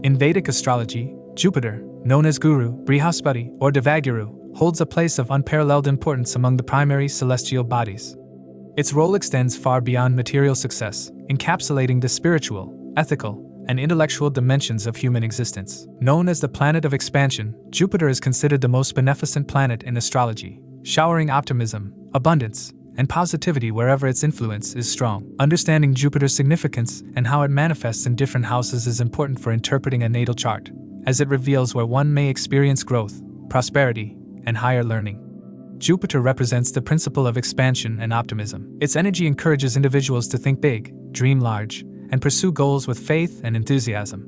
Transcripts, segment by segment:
In Vedic astrology, Jupiter, known as Guru, Brihaspati, or Devaguru, holds a place of unparalleled importance among the primary celestial bodies. Its role extends far beyond material success, encapsulating the spiritual, ethical, and intellectual dimensions of human existence. Known as the planet of expansion, Jupiter is considered the most beneficent planet in astrology, showering optimism, abundance, and positivity wherever its influence is strong. Understanding Jupiter's significance and how it manifests in different houses is important for interpreting a natal chart, as it reveals where one may experience growth, prosperity, and higher learning. Jupiter represents the principle of expansion and optimism. Its energy encourages individuals to think big, dream large, and pursue goals with faith and enthusiasm.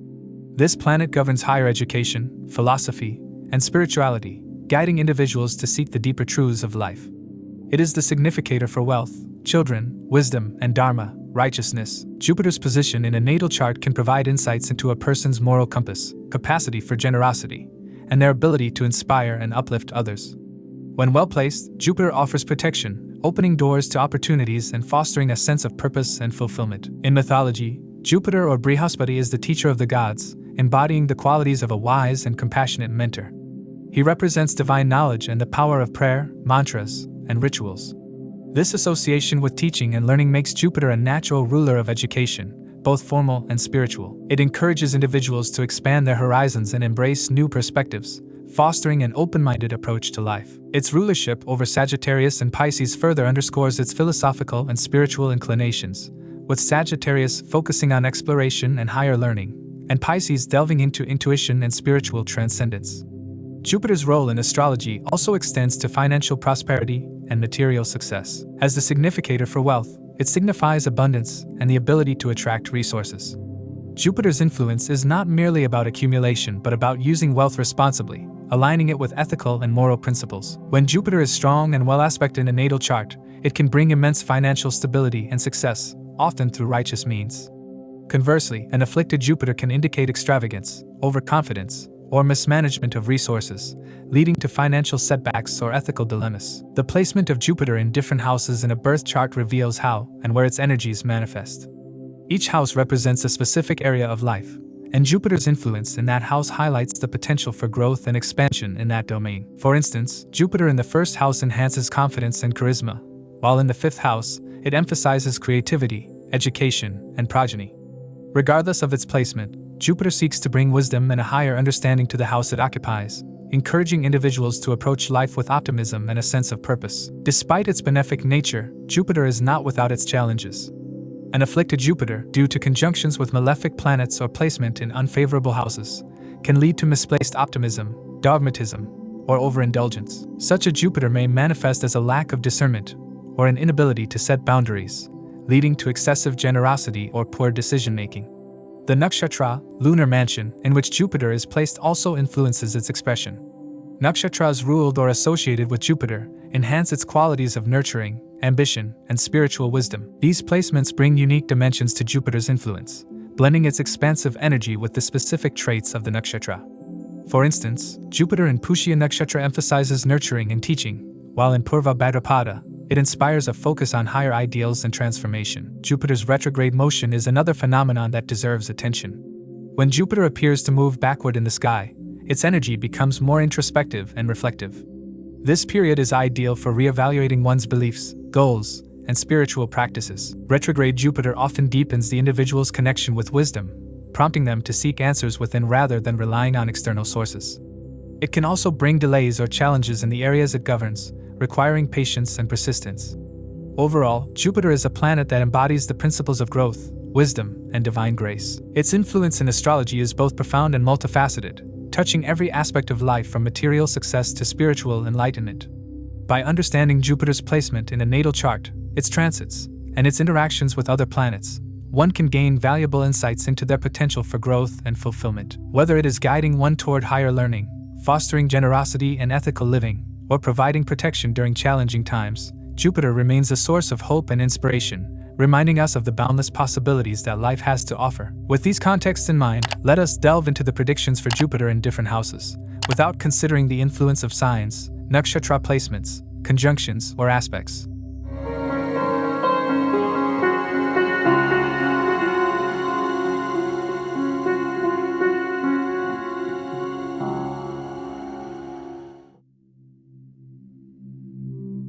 This planet governs higher education, philosophy, and spirituality, guiding individuals to seek the deeper truths of life. It is the significator for wealth, children, wisdom, and dharma, righteousness. Jupiter's position in a natal chart can provide insights into a person's moral compass, capacity for generosity, and their ability to inspire and uplift others. When well placed, Jupiter offers protection, opening doors to opportunities and fostering a sense of purpose and fulfillment. In mythology, Jupiter or Brihaspati is the teacher of the gods, embodying the qualities of a wise and compassionate mentor. He represents divine knowledge and the power of prayer, mantras, and rituals. This association with teaching and learning makes Jupiter a natural ruler of education, both formal and spiritual. It encourages individuals to expand their horizons and embrace new perspectives, fostering an open-minded approach to life. Its rulership over Sagittarius and Pisces further underscores its philosophical and spiritual inclinations, with Sagittarius focusing on exploration and higher learning, and Pisces delving into intuition and spiritual transcendence. Jupiter's role in astrology also extends to financial prosperity and material success. As the significator for wealth, it signifies abundance and the ability to attract resources. Jupiter's influence is not merely about accumulation but about using wealth responsibly, aligning it with ethical and moral principles. When Jupiter is strong and well aspected in a natal chart, it can bring immense financial stability and success, often through righteous means. Conversely, an afflicted Jupiter can indicate extravagance, overconfidence, or mismanagement of resources, leading to financial setbacks or ethical dilemmas. The placement of Jupiter in different houses in a birth chart reveals how and where its energies manifest. Each house represents a specific area of life, and Jupiter's influence in that house highlights the potential for growth and expansion in that domain. For instance, Jupiter in the first house enhances confidence and charisma, while in the fifth house, it emphasizes creativity, education, and progeny. Regardless of its placement, Jupiter seeks to bring wisdom and a higher understanding to the house it occupies, encouraging individuals to approach life with optimism and a sense of purpose. Despite its benefic nature, Jupiter is not without its challenges. An afflicted Jupiter, due to conjunctions with malefic planets or placement in unfavorable houses, can lead to misplaced optimism, dogmatism, or overindulgence. Such a Jupiter may manifest as a lack of discernment or an inability to set boundaries, leading to excessive generosity or poor decision-making. The nakshatra, lunar mansion, in which Jupiter is placed also influences its expression. Nakshatras ruled or associated with Jupiter enhance its qualities of nurturing, ambition, and spiritual wisdom. These placements bring unique dimensions to Jupiter's influence, blending its expansive energy with the specific traits of the nakshatra. For instance, Jupiter in Pushya nakshatra emphasizes nurturing and teaching, while in Purva Bhadrapada, it inspires a focus on higher ideals and transformation. Jupiter's retrograde motion is another phenomenon that deserves attention. When Jupiter appears to move backward in the sky, its energy becomes more introspective and reflective. This period is ideal for reevaluating one's beliefs, goals, and spiritual practices. Retrograde Jupiter often deepens the individual's connection with wisdom, prompting them to seek answers within rather than relying on external sources. It can also bring delays or challenges in the areas it governs, requiring patience and persistence. Overall, Jupiter is a planet that embodies the principles of growth, wisdom, and divine grace. Its influence in astrology is both profound and multifaceted, touching every aspect of life from material success to spiritual enlightenment. By understanding Jupiter's placement in a natal chart, its transits, and its interactions with other planets, one can gain valuable insights into their potential for growth and fulfillment. Whether it is guiding one toward higher learning, fostering generosity and ethical living, or providing protection during challenging times, Jupiter remains a source of hope and inspiration, reminding us of the boundless possibilities that life has to offer. With these contexts in mind, let us delve into the predictions for Jupiter in different houses, without considering the influence of signs, nakshatra placements, conjunctions, or aspects.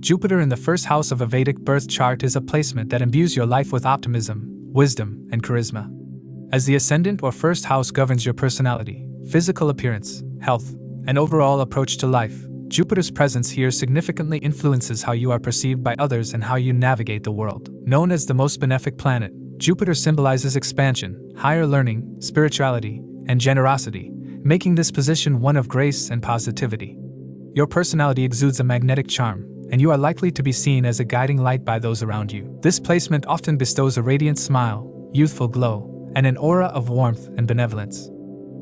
Jupiter in the first house of a Vedic birth chart is a placement that imbues your life with optimism, wisdom, and charisma. As the ascendant or first house governs your personality, physical appearance, health, and overall approach to life, Jupiter's presence here significantly influences how you are perceived by others and how you navigate the world. Known as the most benefic planet, Jupiter symbolizes expansion, higher learning, spirituality, and generosity, making this position one of grace and positivity. Your personality exudes a magnetic charm, and you are likely to be seen as a guiding light by those around you. This placement often bestows a radiant smile, youthful glow, and an aura of warmth and benevolence.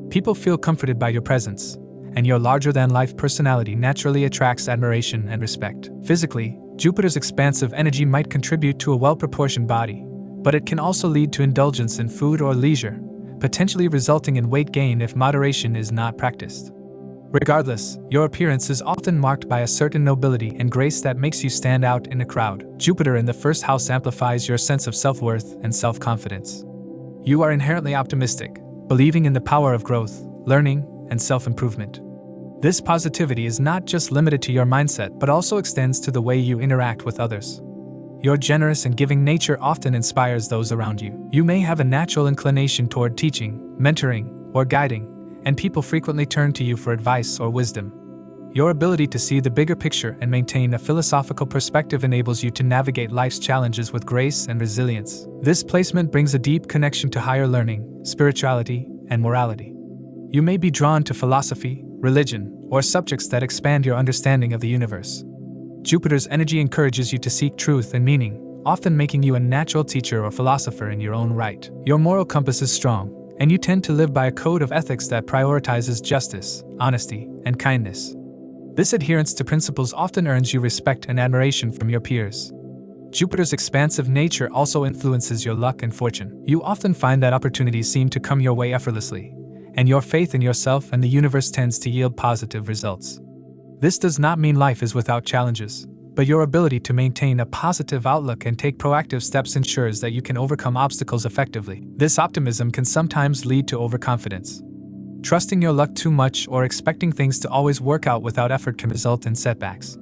People feel comforted by your presence, and your larger-than-life personality naturally attracts admiration and respect. Physically, Jupiter's expansive energy might contribute to a well-proportioned body, but it can also lead to indulgence in food or leisure, potentially resulting in weight gain if moderation is not practiced. Regardless, your appearance is often marked by a certain nobility and grace that makes you stand out in a crowd. Jupiter in the first house amplifies your sense of self-worth and self-confidence. You are inherently optimistic, believing in the power of growth, learning, and self-improvement. This positivity is not just limited to your mindset but also extends to the way you interact with others. Your generous and giving nature often inspires those around you. You may have a natural inclination toward teaching, mentoring, or guiding, and people frequently turn to you for advice or wisdom. Your ability to see the bigger picture and maintain a philosophical perspective enables you to navigate life's challenges with grace and resilience. This placement brings a deep connection to higher learning, spirituality, and morality. You may be drawn to philosophy, religion, or subjects that expand your understanding of the universe. Jupiter's energy encourages you to seek truth and meaning, often making you a natural teacher or philosopher in your own right. Your moral compass is strong, and you tend to live by a code of ethics that prioritizes justice, honesty, and kindness. This adherence to principles often earns you respect and admiration from your peers. Jupiter's expansive nature also influences your luck and fortune. You often find that opportunities seem to come your way effortlessly, and your faith in yourself and the universe tends to yield positive results. This does not mean life is without challenges, but your ability to maintain a positive outlook and take proactive steps ensures that you can overcome obstacles effectively. This optimism can sometimes lead to overconfidence. Trusting your luck too much or expecting things to always work out without effort can result in setbacks.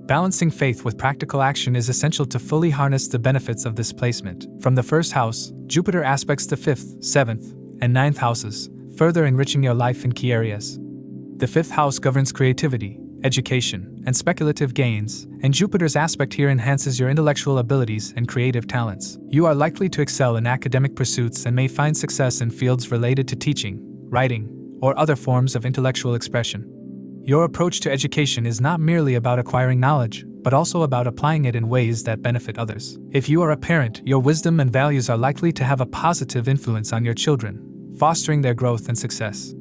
Balancing faith with practical action is essential to fully harness the benefits of this placement. From the first house, Jupiter aspects the 5th, 7th, and 9th houses, further enriching your life in key areas. The 5th house governs creativity, education, and speculative gains, and Jupiter's aspect here enhances your intellectual abilities and creative talents. You are likely to excel in academic pursuits and may find success in fields related to teaching, writing, or other forms of intellectual expression. Your approach to education is not merely about acquiring knowledge, but also about applying it in ways that benefit others. If you are a parent, your wisdom and values are likely to have a positive influence on your children, fostering their growth and success.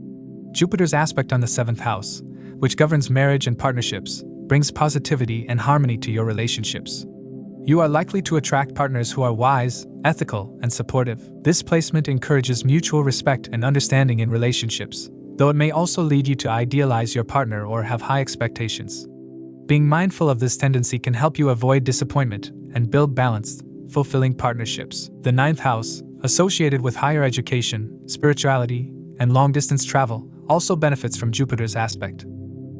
Jupiter's aspect on the 7th house, which governs marriage and partnerships, brings positivity and harmony to your relationships. You are likely to attract partners who are wise, ethical, and supportive. This placement encourages mutual respect and understanding in relationships, though it may also lead you to idealize your partner or have high expectations. Being mindful of this tendency can help you avoid disappointment and build balanced, fulfilling partnerships. The 9th house, associated with higher education, spirituality, and long-distance travel, also benefits from Jupiter's aspect.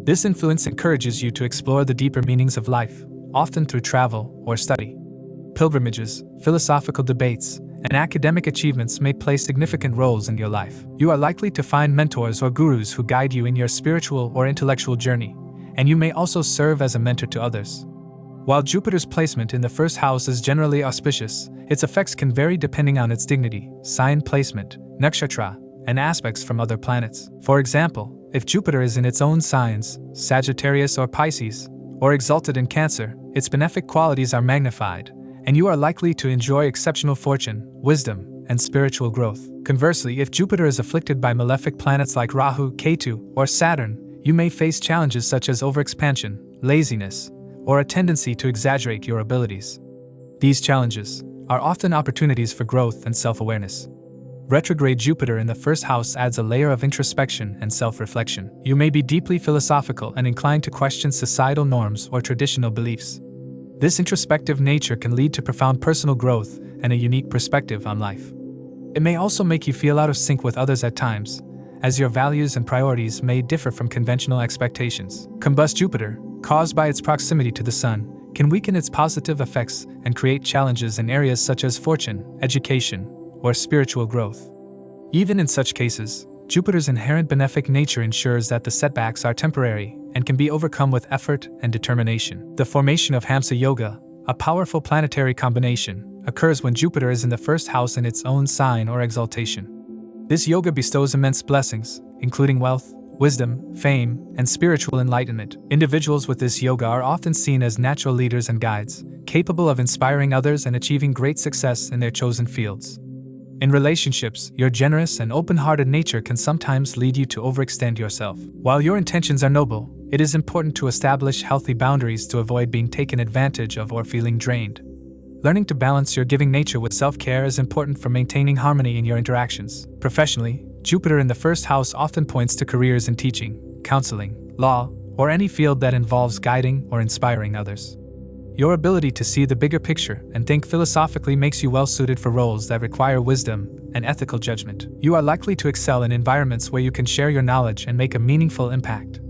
This influence encourages you to explore the deeper meanings of life, often through travel or study. Pilgrimages, philosophical debates, and academic achievements may play significant roles in your life. You are likely to find mentors or gurus who guide you in your spiritual or intellectual journey, and you may also serve as a mentor to others. While Jupiter's placement in the first house is generally auspicious, its effects can vary depending on its dignity, sign placement, nakshatra, and aspects from other planets. For example, if Jupiter is in its own signs, Sagittarius or Pisces, or exalted in Cancer, its benefic qualities are magnified, and you are likely to enjoy exceptional fortune, wisdom, and spiritual growth. Conversely, if Jupiter is afflicted by malefic planets like Rahu, Ketu, or Saturn, you may face challenges such as overexpansion, laziness, or a tendency to exaggerate your abilities. These challenges are often opportunities for growth and self-awareness. Retrograde Jupiter in the first house adds a layer of introspection and self-reflection. You may be deeply philosophical and inclined to question societal norms or traditional beliefs. This introspective nature can lead to profound personal growth and a unique perspective on life. It may also make you feel out of sync with others at times, as your values and priorities may differ from conventional expectations. Combust Jupiter, caused by its proximity to the Sun, can weaken its positive effects and create challenges in areas such as fortune, education, or spiritual growth. Even in such cases, Jupiter's inherent benefic nature ensures that the setbacks are temporary and can be overcome with effort and determination. The formation of Hamsa Yoga, a powerful planetary combination, occurs when Jupiter is in the first house in its own sign or exaltation. This yoga bestows immense blessings, including wealth, wisdom, fame, and spiritual enlightenment. Individuals with this yoga are often seen as natural leaders and guides, capable of inspiring others and achieving great success in their chosen fields. In relationships, your generous and open-hearted nature can sometimes lead you to overextend yourself. While your intentions are noble, it is important to establish healthy boundaries to avoid being taken advantage of or feeling drained. Learning to balance your giving nature with self-care is important for maintaining harmony in your interactions. Professionally, Jupiter in the first house often points to careers in teaching, counseling, law, or any field that involves guiding or inspiring others. Your ability to see the bigger picture and think philosophically makes you well suited for roles that require wisdom and ethical judgment. You are likely to excel in environments where you can share your knowledge and make a meaningful impact.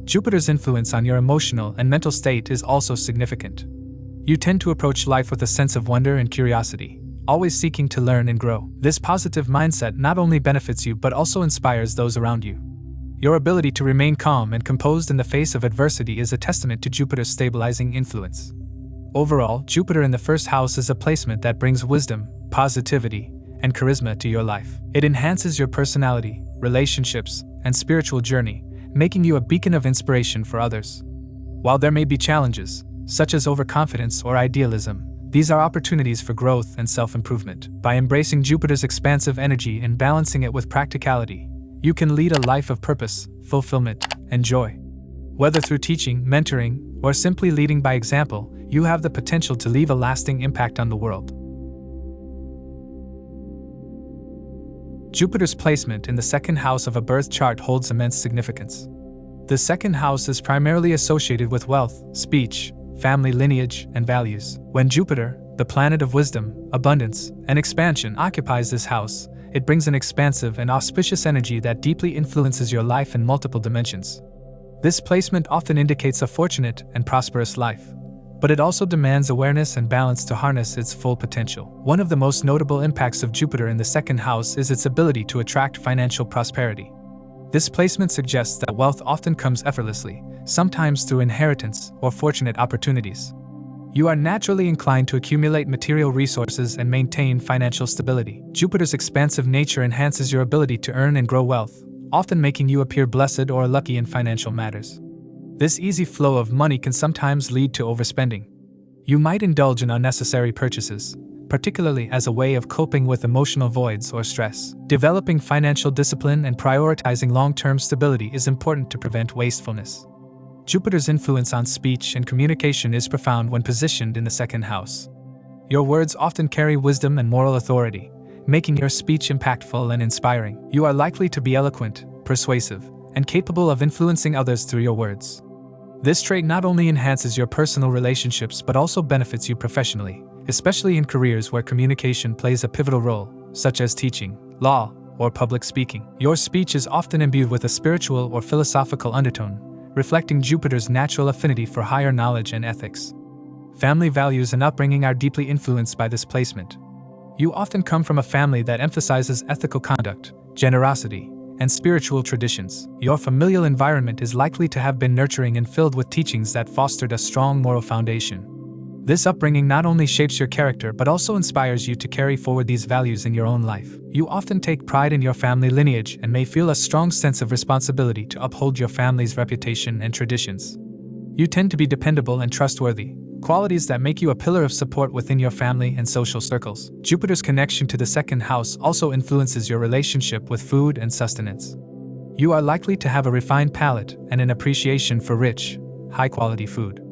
Jupiter's influence on your emotional and mental state is also significant. You tend to approach life with a sense of wonder and curiosity, always seeking to learn and grow. This positive mindset not only benefits you but also inspires those around you. Your ability to remain calm and composed in the face of adversity is a testament to Jupiter's stabilizing influence. Overall, Jupiter in the first house is a placement that brings wisdom, positivity, and charisma to your life. It enhances your personality, relationships, and spiritual journey, making you a beacon of inspiration for others. While there may be challenges, such as overconfidence or idealism, these are opportunities for growth and self-improvement. By embracing Jupiter's expansive energy and balancing it with practicality, you can lead a life of purpose, fulfillment, and joy. Whether through teaching, mentoring, or simply leading by example, you have the potential to leave a lasting impact on the world. Jupiter's placement in the second house of a birth chart holds immense significance. The second house is primarily associated with wealth, speech, family lineage, and values. When Jupiter, the planet of wisdom, abundance, and expansion, occupies this house, it brings an expansive and auspicious energy that deeply influences your life in multiple dimensions. This placement often indicates a fortunate and prosperous life, but it also demands awareness and balance to harness its full potential. One of the most notable impacts of Jupiter in the second house is its ability to attract financial prosperity. This placement suggests that wealth often comes effortlessly, sometimes through inheritance or fortunate opportunities. You are naturally inclined to accumulate material resources and maintain financial stability. Jupiter's expansive nature enhances your ability to earn and grow wealth, often making you appear blessed or lucky in financial matters. This easy flow of money can sometimes lead to overspending. You might indulge in unnecessary purchases, particularly as a way of coping with emotional voids or stress. Developing financial discipline and prioritizing long-term stability is important to prevent wastefulness. Jupiter's influence on speech and communication is profound when positioned in the second house. Your words often carry wisdom and moral authority, making your speech impactful and inspiring. You are likely to be eloquent, persuasive, and capable of influencing others through your words. This trait not only enhances your personal relationships but also benefits you professionally, especially in careers where communication plays a pivotal role, such as teaching, law, or public speaking. Your speech is often imbued with a spiritual or philosophical undertone, reflecting Jupiter's natural affinity for higher knowledge and ethics. Family values and upbringing are deeply influenced by this placement. You often come from a family that emphasizes ethical conduct, generosity, and spiritual traditions. Your familial environment is likely to have been nurturing and filled with teachings that fostered a strong moral foundation. This upbringing not only shapes your character but also inspires you to carry forward these values in your own life. You often take pride in your family lineage and may feel a strong sense of responsibility to uphold your family's reputation and traditions. You tend to be dependable and trustworthy, qualities that make you a pillar of support within your family and social circles. Jupiter's connection to the second house also influences your relationship with food and sustenance. You are likely to have a refined palate and an appreciation for rich, high-quality food.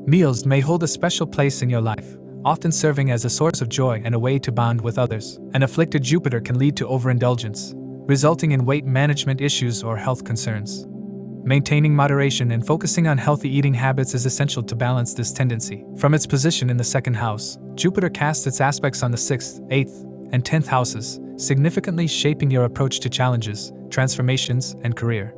Meals may hold a special place in your life, often serving as a source of joy and a way to bond with others. An afflicted Jupiter can lead to overindulgence, resulting in weight management issues or health concerns. Maintaining moderation and focusing on healthy eating habits is essential to balance this tendency. From its position in the second house, Jupiter casts its aspects on the 6th, 8th, and 10th houses, significantly shaping your approach to challenges, transformations, and career.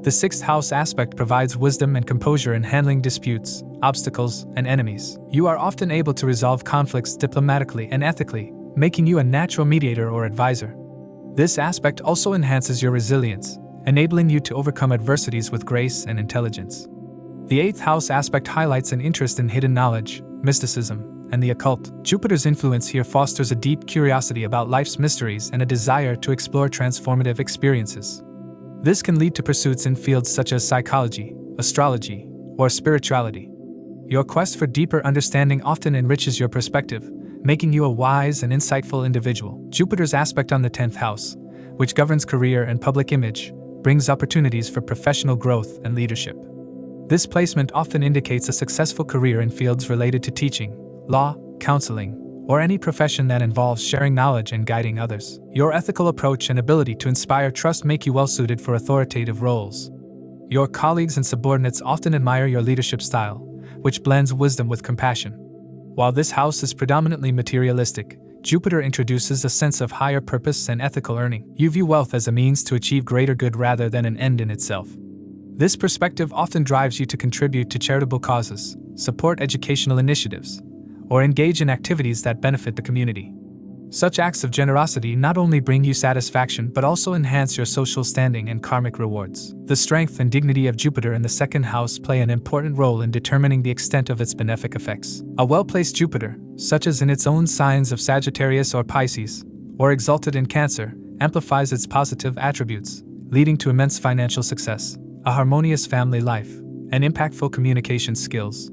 The sixth house aspect provides wisdom and composure in handling disputes, obstacles, and enemies. You are often able to resolve conflicts diplomatically and ethically, making you a natural mediator or advisor. This aspect also enhances your resilience, enabling you to overcome adversities with grace and intelligence. The eighth house aspect highlights an interest in hidden knowledge, mysticism, and the occult. Jupiter's influence here fosters a deep curiosity about life's mysteries and a desire to explore transformative experiences. This can lead to pursuits in fields such as psychology, astrology, or spirituality. Your quest for deeper understanding often enriches your perspective, making you a wise and insightful individual. Jupiter's aspect on the 10th house, which governs career and public image, brings opportunities for professional growth and leadership. This placement often indicates a successful career in fields related to teaching, law, counseling, or any profession that involves sharing knowledge and guiding others. Your ethical approach and ability to inspire trust make you well-suited for authoritative roles. Your colleagues and subordinates often admire your leadership style, which blends wisdom with compassion. While this house is predominantly materialistic, Jupiter introduces a sense of higher purpose and ethical earning. You view wealth as a means to achieve greater good rather than an end in itself. This perspective often drives you to contribute to charitable causes, support educational initiatives, or engage in activities that benefit the community. Such acts of generosity not only bring you satisfaction but also enhance your social standing and karmic rewards. The strength and dignity of Jupiter in the second house play an important role in determining the extent of its benefic effects. A well-placed Jupiter, such as in its own signs of Sagittarius or Pisces, or exalted in Cancer, amplifies its positive attributes, leading to immense financial success, a harmonious family life, and impactful communication skills.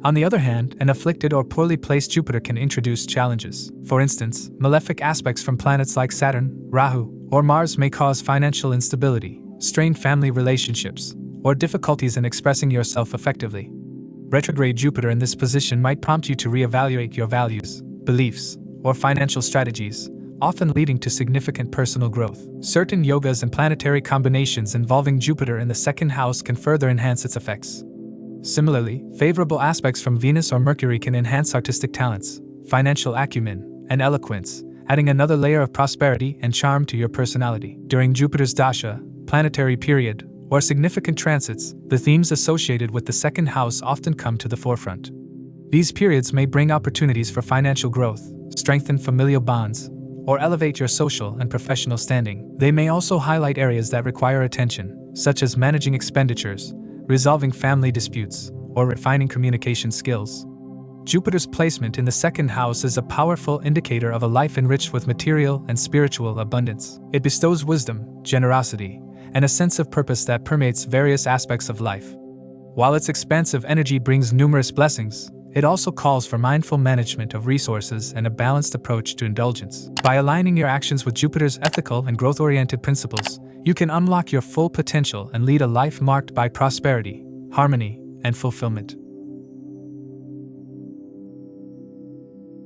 On the other hand, an afflicted or poorly placed Jupiter can introduce challenges. For instance, malefic aspects from planets like Saturn, Rahu, or Mars may cause financial instability, strained family relationships, or difficulties in expressing yourself effectively. Retrograde Jupiter in this position might prompt you to reevaluate your values, beliefs, or financial strategies, often leading to significant personal growth. Certain yogas and planetary combinations involving Jupiter in the second house can further enhance its effects. Similarly, favorable aspects from Venus or Mercury can enhance artistic talents, financial acumen, and eloquence, adding another layer of prosperity and charm to your personality. During Jupiter's dasha, planetary period, or significant transits, the themes associated with the second house often come to the forefront. These periods may bring opportunities for financial growth, strengthen familial bonds, or elevate your social and professional standing. They may also highlight areas that require attention, such as managing expenditures, resolving family disputes, or refining communication skills. Jupiter's placement in the second house is a powerful indicator of a life enriched with material and spiritual abundance. It bestows wisdom, generosity, and a sense of purpose that permeates various aspects of life. While its expansive energy brings numerous blessings, it also calls for mindful management of resources and a balanced approach to indulgence. By aligning your actions with Jupiter's ethical and growth-oriented principles, you can unlock your full potential and lead a life marked by prosperity, harmony, and fulfillment.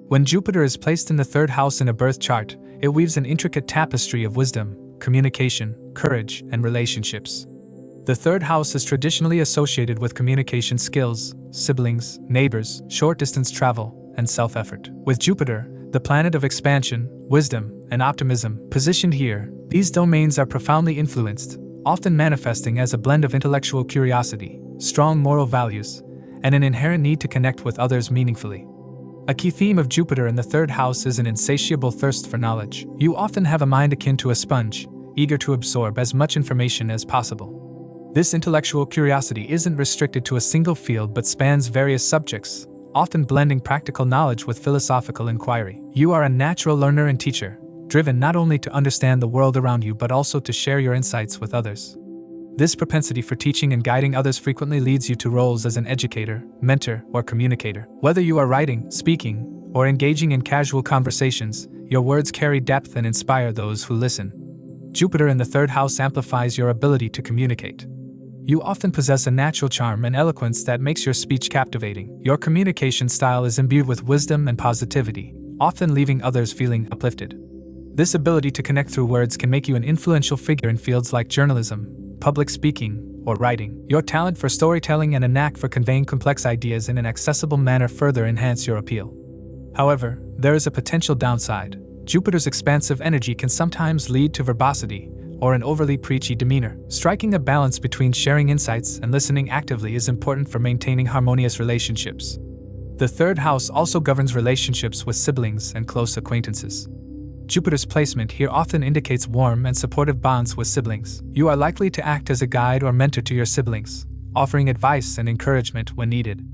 When Jupiter is placed in the third house in a birth chart, it weaves an intricate tapestry of wisdom, communication, courage, and relationships. The third house is traditionally associated with communication skills, siblings, neighbors, short-distance travel, and self-effort. With Jupiter, the planet of expansion, wisdom, and optimism, positioned here, these domains are profoundly influenced, often manifesting as a blend of intellectual curiosity, strong moral values, and an inherent need to connect with others meaningfully. A key theme of Jupiter in the third house is an insatiable thirst for knowledge. You often have a mind akin to a sponge, eager to absorb as much information as possible. This intellectual curiosity isn't restricted to a single field but spans various subjects, often blending practical knowledge with philosophical inquiry. You are a natural learner and teacher, driven not only to understand the world around you but also to share your insights with others. This propensity for teaching and guiding others frequently leads you to roles as an educator, mentor, or communicator. Whether you are writing, speaking, or engaging in casual conversations, your words carry depth and inspire those who listen. Jupiter in the third house amplifies your ability to communicate. You often possess a natural charm and eloquence that makes your speech captivating. Your communication style is imbued with wisdom and positivity, often leaving others feeling uplifted. This ability to connect through words can make you an influential figure in fields like journalism, public speaking, or writing. Your talent for storytelling and a knack for conveying complex ideas in an accessible manner further enhance your appeal. However, there is a potential downside. Jupiter's expansive energy can sometimes lead to verbosity, or an overly preachy demeanor. Striking a balance between sharing insights and listening actively is important for maintaining harmonious relationships. The third house also governs relationships with siblings and close acquaintances. Jupiter's placement here often indicates warm and supportive bonds with siblings. You are likely to act as a guide or mentor to your siblings, offering advice and encouragement when needed.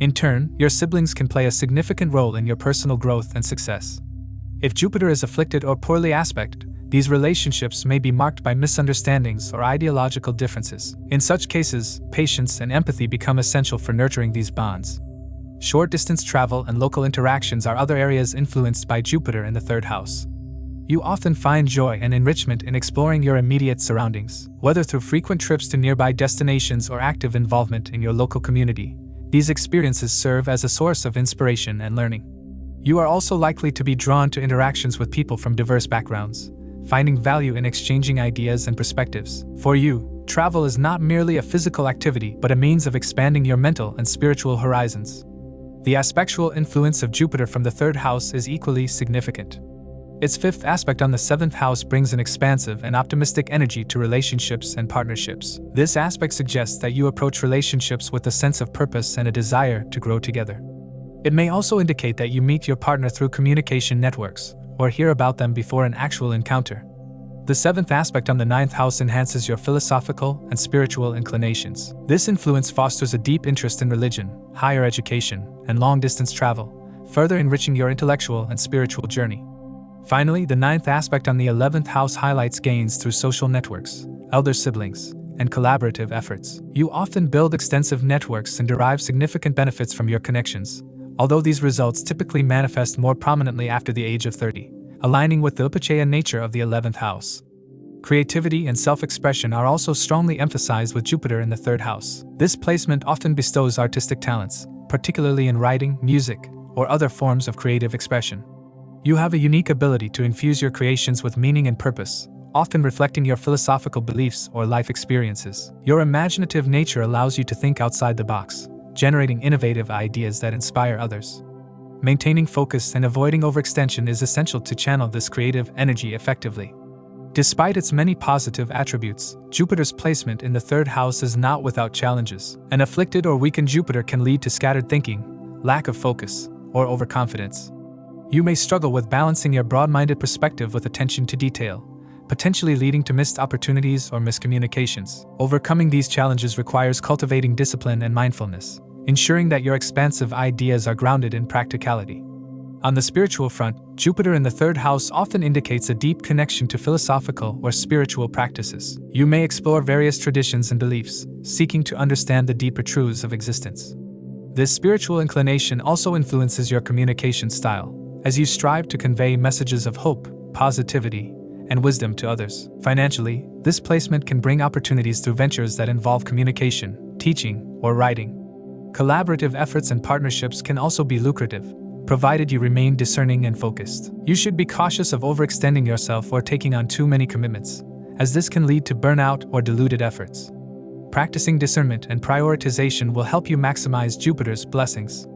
In turn, your siblings can play a significant role in your personal growth and success. If Jupiter is afflicted or poorly aspected, these relationships may be marked by misunderstandings or ideological differences. In such cases, patience and empathy become essential for nurturing these bonds. Short-distance travel and local interactions are other areas influenced by Jupiter in the third house. You often find joy and enrichment in exploring your immediate surroundings, whether through frequent trips to nearby destinations or active involvement in your local community. These experiences serve as a source of inspiration and learning. You are also likely to be drawn to interactions with people from diverse backgrounds, finding value in exchanging ideas and perspectives. For you, travel is not merely a physical activity but a means of expanding your mental and spiritual horizons. The aspectual influence of Jupiter from the third house is equally significant. Its fifth aspect on the seventh house brings an expansive and optimistic energy to relationships and partnerships. This aspect suggests that you approach relationships with a sense of purpose and a desire to grow together. It may also indicate that you meet your partner through communication networks, or hear about them before an actual encounter. The seventh aspect on the ninth house enhances your philosophical and spiritual inclinations. This influence fosters a deep interest in religion, higher education, and long-distance travel, further enriching your intellectual and spiritual journey. Finally, the ninth aspect on the 11th house highlights gains through social networks, elder siblings, and collaborative efforts. You often build extensive networks and derive significant benefits from your connections, although these results typically manifest more prominently after the age of 30, aligning with the Upachaya nature of the 11th house. Creativity and self-expression are also strongly emphasized with Jupiter in the third house. This placement often bestows artistic talents, particularly in writing, music, or other forms of creative expression. You have a unique ability to infuse your creations with meaning and purpose, often reflecting your philosophical beliefs or life experiences. Your imaginative nature allows you to think outside the box, generating innovative ideas that inspire others. Maintaining focus and avoiding overextension is essential to channel this creative energy effectively. Despite its many positive attributes, Jupiter's placement in the third house is not without challenges. An afflicted or weakened Jupiter can lead to scattered thinking, lack of focus, or overconfidence. You may struggle with balancing your broad-minded perspective with attention to detail, potentially leading to missed opportunities or miscommunications. Overcoming these challenges requires cultivating discipline and mindfulness, ensuring that your expansive ideas are grounded in practicality. On the spiritual front, Jupiter in the third house often indicates a deep connection to philosophical or spiritual practices. You may explore various traditions and beliefs, seeking to understand the deeper truths of existence. This spiritual inclination also influences your communication style, as you strive to convey messages of hope, positivity, and wisdom to others. Financially, this placement can bring opportunities through ventures that involve communication, teaching, or writing. Collaborative efforts and partnerships can also be lucrative, provided you remain discerning and focused. You should be cautious of overextending yourself or taking on too many commitments, as this can lead to burnout or diluted efforts. Practicing discernment and prioritization will help you maximize Jupiter's blessings.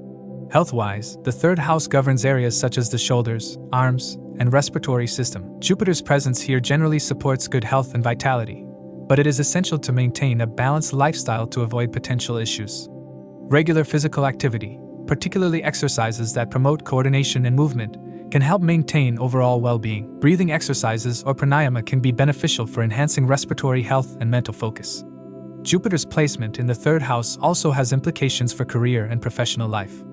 Health-wise, the third house governs areas such as the shoulders, arms, and respiratory system. Jupiter's presence here generally supports good health and vitality, but it is essential to maintain a balanced lifestyle to avoid potential issues. Regular physical activity, particularly exercises that promote coordination and movement, can help maintain overall well-being. Breathing exercises or pranayama can be beneficial for enhancing respiratory health and mental focus. Jupiter's placement in the third house also has implications for career and professional life.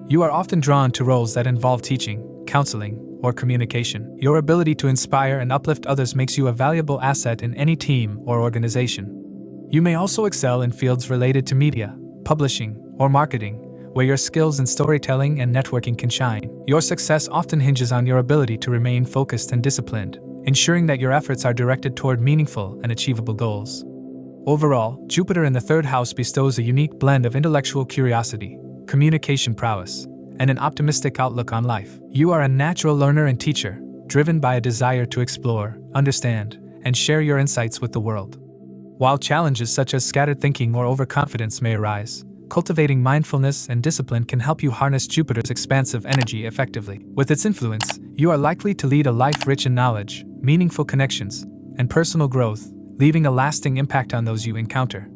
You are often drawn to roles that involve teaching, counseling, or communication. Your ability to inspire and uplift others makes you a valuable asset in any team or organization. You may also excel in fields related to media, publishing, or marketing, where your skills in storytelling and networking can shine. Your success often hinges on your ability to remain focused and disciplined, ensuring that your efforts are directed toward meaningful and achievable goals. Overall, Jupiter in the third house bestows a unique blend of intellectual curiosity, communication prowess, and an optimistic outlook on life. You are a natural learner and teacher, driven by a desire to explore, understand, and share your insights with the world. While challenges such as scattered thinking or overconfidence may arise, cultivating mindfulness and discipline can help you harness Jupiter's expansive energy effectively. With its influence, you are likely to lead a life rich in knowledge, meaningful connections, and personal growth, leaving a lasting impact on those you encounter.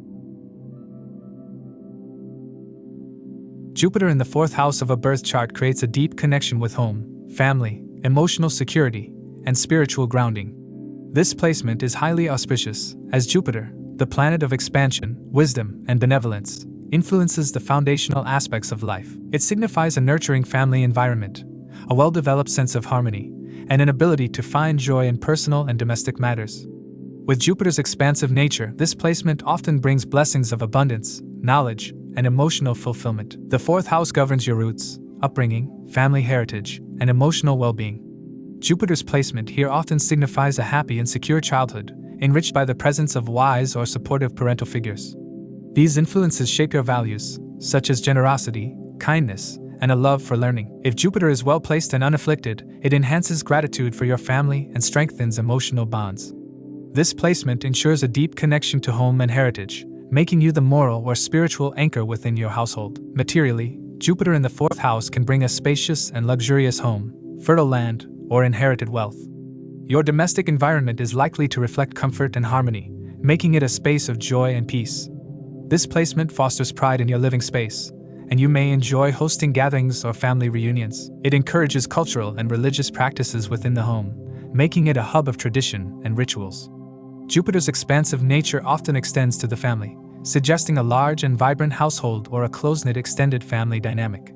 Jupiter in the 4th house of a birth chart creates a deep connection with home, family, emotional security, and spiritual grounding. This placement is highly auspicious, as Jupiter, the planet of expansion, wisdom, and benevolence, influences the foundational aspects of life. It signifies a nurturing family environment, a well-developed sense of harmony, and an ability to find joy in personal and domestic matters. With Jupiter's expansive nature, this placement often brings blessings of abundance, knowledge, and emotional fulfillment. The 4th house governs your roots, upbringing, family heritage, and emotional well-being. Jupiter's placement here often signifies a happy and secure childhood, enriched by the presence of wise or supportive parental figures. These influences shape your values, such as generosity, kindness, and a love for learning. If Jupiter is well placed and unafflicted, it enhances gratitude for your family and strengthens emotional bonds. This placement ensures a deep connection to home and heritage, making you the moral or spiritual anchor within your household. Materially, Jupiter in the 4th house can bring a spacious and luxurious home, fertile land, or inherited wealth. Your domestic environment is likely to reflect comfort and harmony, making it a space of joy and peace. This placement fosters pride in your living space, and you may enjoy hosting gatherings or family reunions. It encourages cultural and religious practices within the home, making it a hub of tradition and rituals. Jupiter's expansive nature often extends to the family, suggesting a large and vibrant household or a close-knit extended family dynamic.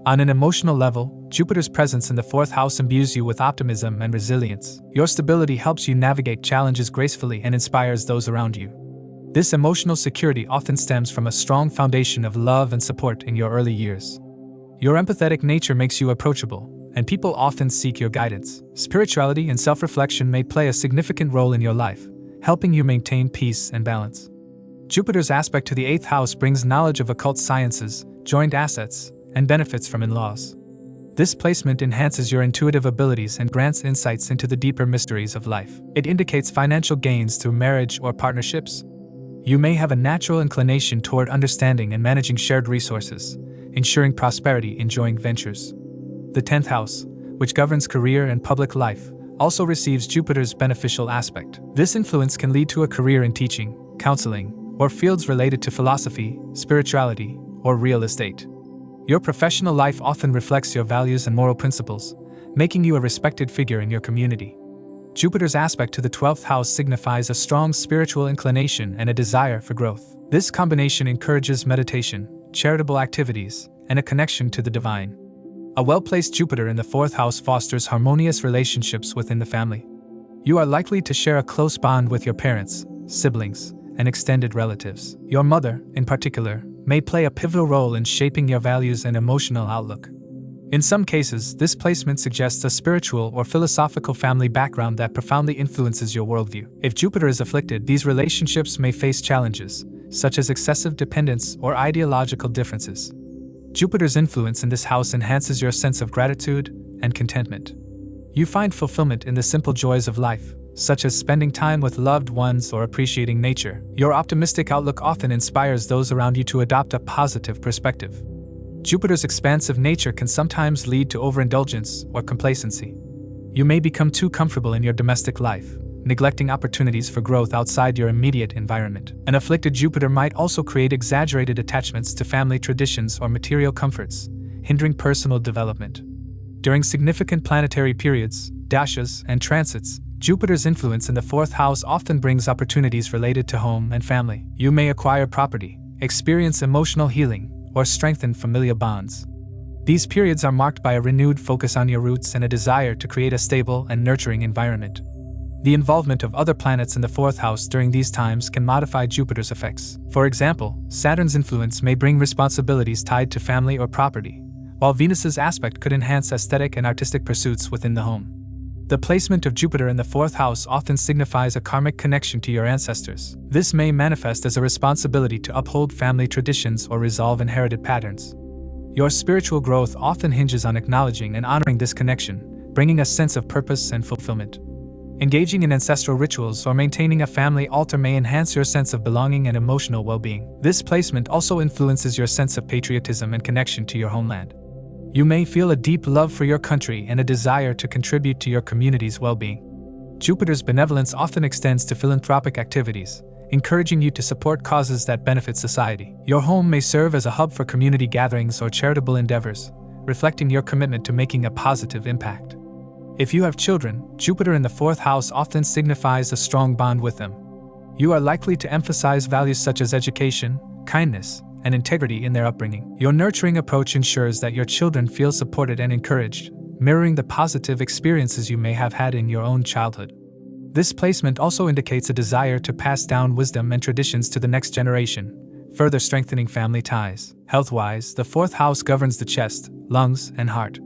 On an emotional level, Jupiter's presence in the 4th house imbues you with optimism and resilience. Your stability helps you navigate challenges gracefully and inspires those around you. This emotional security often stems from a strong foundation of love and support in your early years. Your empathetic nature makes you approachable, and people often seek your guidance. Spirituality and self-reflection may play a significant role in your life, helping you maintain peace and balance. Jupiter's aspect to the 8th house brings knowledge of occult sciences, joint assets, and benefits from in-laws. This placement enhances your intuitive abilities and grants insights into the deeper mysteries of life. It indicates financial gains through marriage or partnerships. You may have a natural inclination toward understanding and managing shared resources, ensuring prosperity in joint ventures. The 10th house, which governs career and public life, also receives Jupiter's beneficial aspect. This influence can lead to a career in teaching, counseling, or fields related to philosophy, spirituality, or real estate. Your professional life often reflects your values and moral principles, making you a respected figure in your community. Jupiter's aspect to the 12th house signifies a strong spiritual inclination and a desire for growth. This combination encourages meditation, charitable activities, and a connection to the divine. A well-placed Jupiter in the 4th house fosters harmonious relationships within the family. You are likely to share a close bond with your parents, siblings, and extended relatives. Your mother, in particular, may play a pivotal role in shaping your values and emotional outlook. In some cases, this placement suggests a spiritual or philosophical family background that profoundly influences your worldview. If Jupiter is afflicted, these relationships may face challenges, such as excessive dependence or ideological differences. Jupiter's influence in this house enhances your sense of gratitude and contentment. You find fulfillment in the simple joys of life, such as spending time with loved ones or appreciating nature. Your optimistic outlook often inspires those around you to adopt a positive perspective. Jupiter's expansive nature can sometimes lead to overindulgence or complacency. You may become too comfortable in your domestic life, neglecting opportunities for growth outside your immediate environment. An afflicted Jupiter might also create exaggerated attachments to family traditions or material comforts, hindering personal development. During significant planetary periods, dashas, and transits, Jupiter's influence in the 4th house often brings opportunities related to home and family. You may acquire property, experience emotional healing, or strengthen familial bonds. These periods are marked by a renewed focus on your roots and a desire to create a stable and nurturing environment. The involvement of other planets in the 4th house during these times can modify Jupiter's effects. For example, Saturn's influence may bring responsibilities tied to family or property, while Venus's aspect could enhance aesthetic and artistic pursuits within the home. The placement of Jupiter in the 4th house often signifies a karmic connection to your ancestors. This may manifest as a responsibility to uphold family traditions or resolve inherited patterns. Your spiritual growth often hinges on acknowledging and honoring this connection, bringing a sense of purpose and fulfillment. Engaging in ancestral rituals or maintaining a family altar may enhance your sense of belonging and emotional well-being. This placement also influences your sense of patriotism and connection to your homeland. You may feel a deep love for your country and a desire to contribute to your community's well-being. Jupiter's benevolence often extends to philanthropic activities, encouraging you to support causes that benefit society. Your home may serve as a hub for community gatherings or charitable endeavors, reflecting your commitment to making a positive impact. If you have children, Jupiter in the 4th house often signifies a strong bond with them. You are likely to emphasize values such as education, kindness, and integrity in their upbringing. Your nurturing approach ensures that your children feel supported and encouraged, mirroring the positive experiences you may have had in your own childhood. This placement also indicates a desire to pass down wisdom and traditions to the next generation, further strengthening family ties. Health-wise, the 4th house governs the chest, lungs, and heart.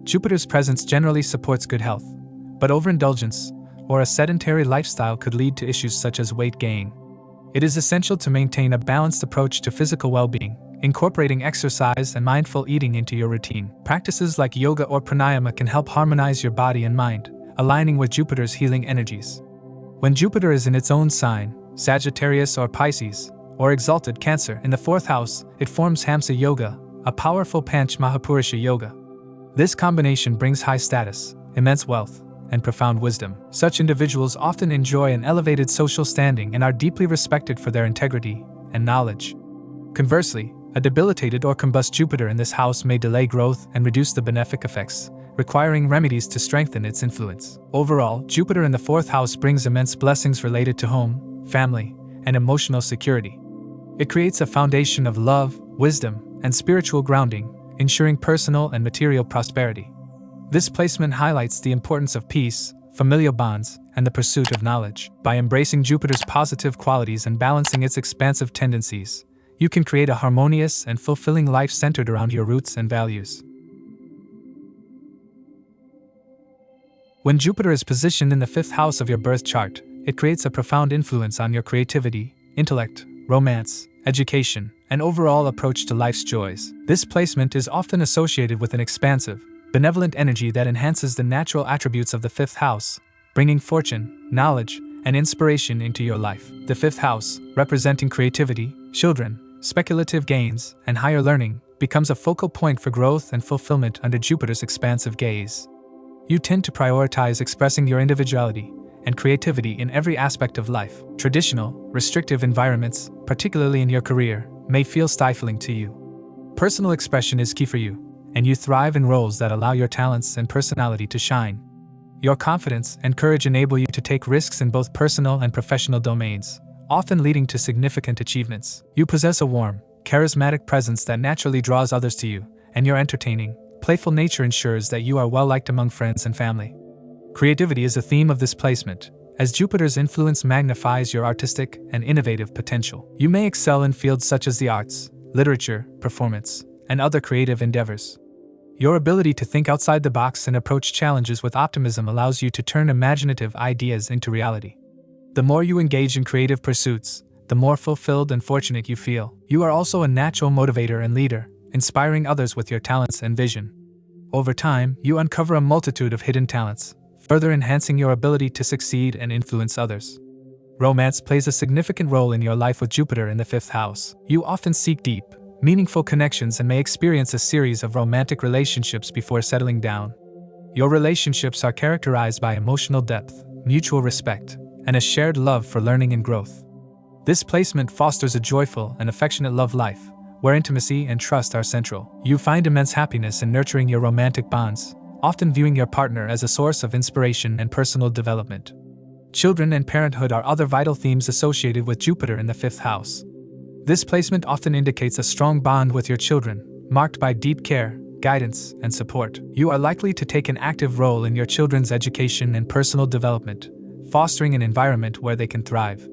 Jupiter's presence generally supports good health, but overindulgence or a sedentary lifestyle could lead to issues such as weight gain. It is essential to maintain a balanced approach to physical well-being, incorporating exercise and mindful eating into your routine. Practices like yoga or pranayama can help harmonize your body and mind, aligning with Jupiter's healing energies. When Jupiter is in its own sign, Sagittarius or Pisces, or exalted Cancer in the 4th house, it forms Hamsa Yoga, a powerful Panch Mahapurusha yoga. This combination brings high status, immense wealth, and profound wisdom. Such individuals often enjoy an elevated social standing and are deeply respected for their integrity and knowledge. Conversely, a debilitated or combust Jupiter in this house may delay growth and reduce the benefic effects, requiring remedies to strengthen its influence. Overall, Jupiter in the 4th house brings immense blessings related to home, family, and emotional security. It creates a foundation of love, wisdom, and spiritual grounding, ensuring personal and material prosperity. This placement highlights the importance of peace, familial bonds, and the pursuit of knowledge. By embracing Jupiter's positive qualities and balancing its expansive tendencies, you can create a harmonious and fulfilling life centered around your roots and values. When Jupiter is positioned in the 5th house of your birth chart, it creates a profound influence on your creativity, intellect, romance, education, and overall approach to life's joys. This placement is often associated with an expansive, benevolent energy that enhances the natural attributes of the 5th house, bringing fortune, knowledge, and inspiration into your life. The 5th house, representing creativity, children, speculative gains, and higher learning, becomes a focal point for growth and fulfillment under Jupiter's expansive gaze. You tend to prioritize expressing your individuality and creativity in every aspect of life. Traditional, restrictive environments, particularly in your career, may feel stifling to you. Personal expression is key for you, and you thrive in roles that allow your talents and personality to shine. Your confidence and courage enable you to take risks in both personal and professional domains, often leading to significant achievements. You possess a warm, charismatic presence that naturally draws others to you, and your entertaining, playful nature ensures that you are well-liked among friends and family. Creativity is a theme of this placement, as Jupiter's influence magnifies your artistic and innovative potential. You may excel in fields such as the arts, literature, performance, and other creative endeavors. Your ability to think outside the box and approach challenges with optimism allows you to turn imaginative ideas into reality. The more you engage in creative pursuits, the more fulfilled and fortunate you feel. You are also a natural motivator and leader, inspiring others with your talents and vision. Over time, you uncover a multitude of hidden talents, further enhancing your ability to succeed and influence others. Romance plays a significant role in your life with Jupiter in the 5th house. You often seek deep, meaningful connections and may experience a series of romantic relationships before settling down. Your relationships are characterized by emotional depth, mutual respect, and a shared love for learning and growth. This placement fosters a joyful and affectionate love life, where intimacy and trust are central. You find immense happiness in nurturing your romantic bonds, often viewing your partner as a source of inspiration and personal development. Children and parenthood are other vital themes associated with Jupiter in the 5th house. This placement often indicates a strong bond with your children, marked by deep care, guidance, and support. You are likely to take an active role in your children's education and personal development, fostering an environment where they can thrive.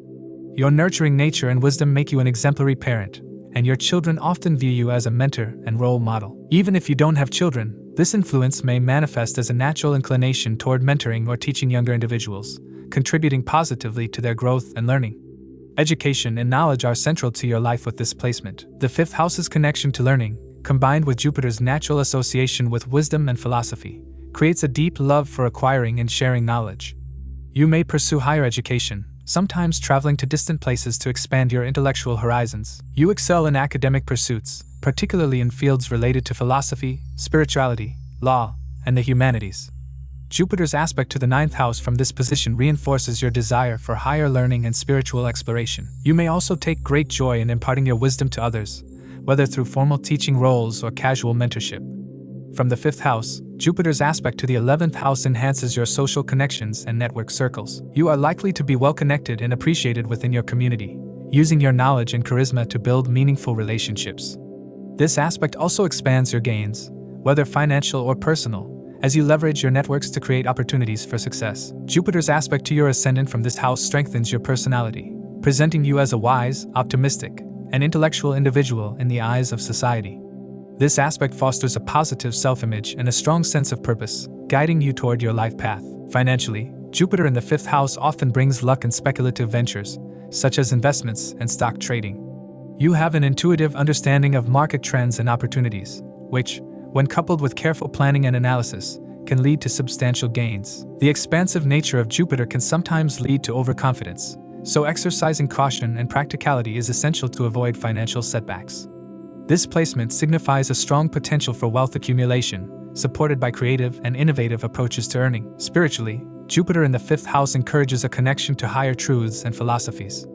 Your nurturing nature and wisdom make you an exemplary parent, and your children often view you as a mentor and role model. Even if you don't have children, this influence may manifest as a natural inclination toward mentoring or teaching younger individuals, contributing positively to their growth and learning. Education and knowledge are central to your life with this placement. The 5th house's connection to learning, combined with Jupiter's natural association with wisdom and philosophy, creates a deep love for acquiring and sharing knowledge. You may pursue higher education, sometimes traveling to distant places to expand your intellectual horizons. You excel in academic pursuits, particularly in fields related to philosophy, spirituality, law, and the humanities. Jupiter's aspect to the ninth house from this position reinforces your desire for higher learning and spiritual exploration. You may also take great joy in imparting your wisdom to others, whether through formal teaching roles or casual mentorship. From the fifth house, Jupiter's aspect to the 11th house enhances your social connections and network circles. You are likely to be well connected and appreciated within your community, using your knowledge and charisma to build meaningful relationships. This aspect also expands your gains, whether financial or personal, as you leverage your networks to create opportunities for success. Jupiter's aspect to your ascendant from this house strengthens your personality, presenting you as a wise, optimistic, and intellectual individual in the eyes of society. This aspect fosters a positive self-image and a strong sense of purpose, guiding you toward your life path. Financially, Jupiter in the fifth house often brings luck in speculative ventures, such as investments and stock trading. You have an intuitive understanding of market trends and opportunities, which, when coupled with careful planning and analysis, can lead to substantial gains. The expansive nature of Jupiter can sometimes lead to overconfidence, so exercising caution and practicality is essential to avoid financial setbacks. This placement signifies a strong potential for wealth accumulation, supported by creative and innovative approaches to earning. Spiritually, Jupiter in the fifth house encourages a connection to higher truths and philosophies.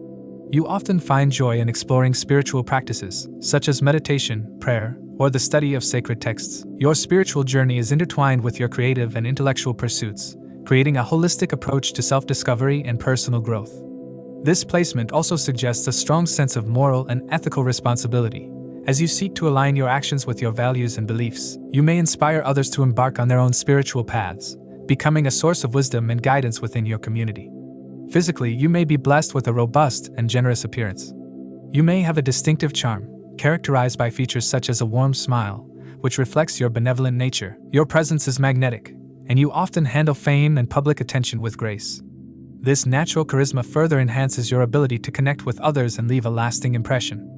You often find joy in exploring spiritual practices, such as meditation, prayer, or the study of sacred texts. Your spiritual journey is intertwined with your creative and intellectual pursuits, creating a holistic approach to self-discovery and personal growth. This placement also suggests a strong sense of moral and ethical responsibility. As you seek to align your actions with your values and beliefs, you may inspire others to embark on their own spiritual paths, becoming a source of wisdom and guidance within your community. Physically, you may be blessed with a robust and generous appearance. You may have a distinctive charm, characterized by features such as a warm smile, which reflects your benevolent nature. Your presence is magnetic, and you often handle fame and public attention with grace. This natural charisma further enhances your ability to connect with others and leave a lasting impression.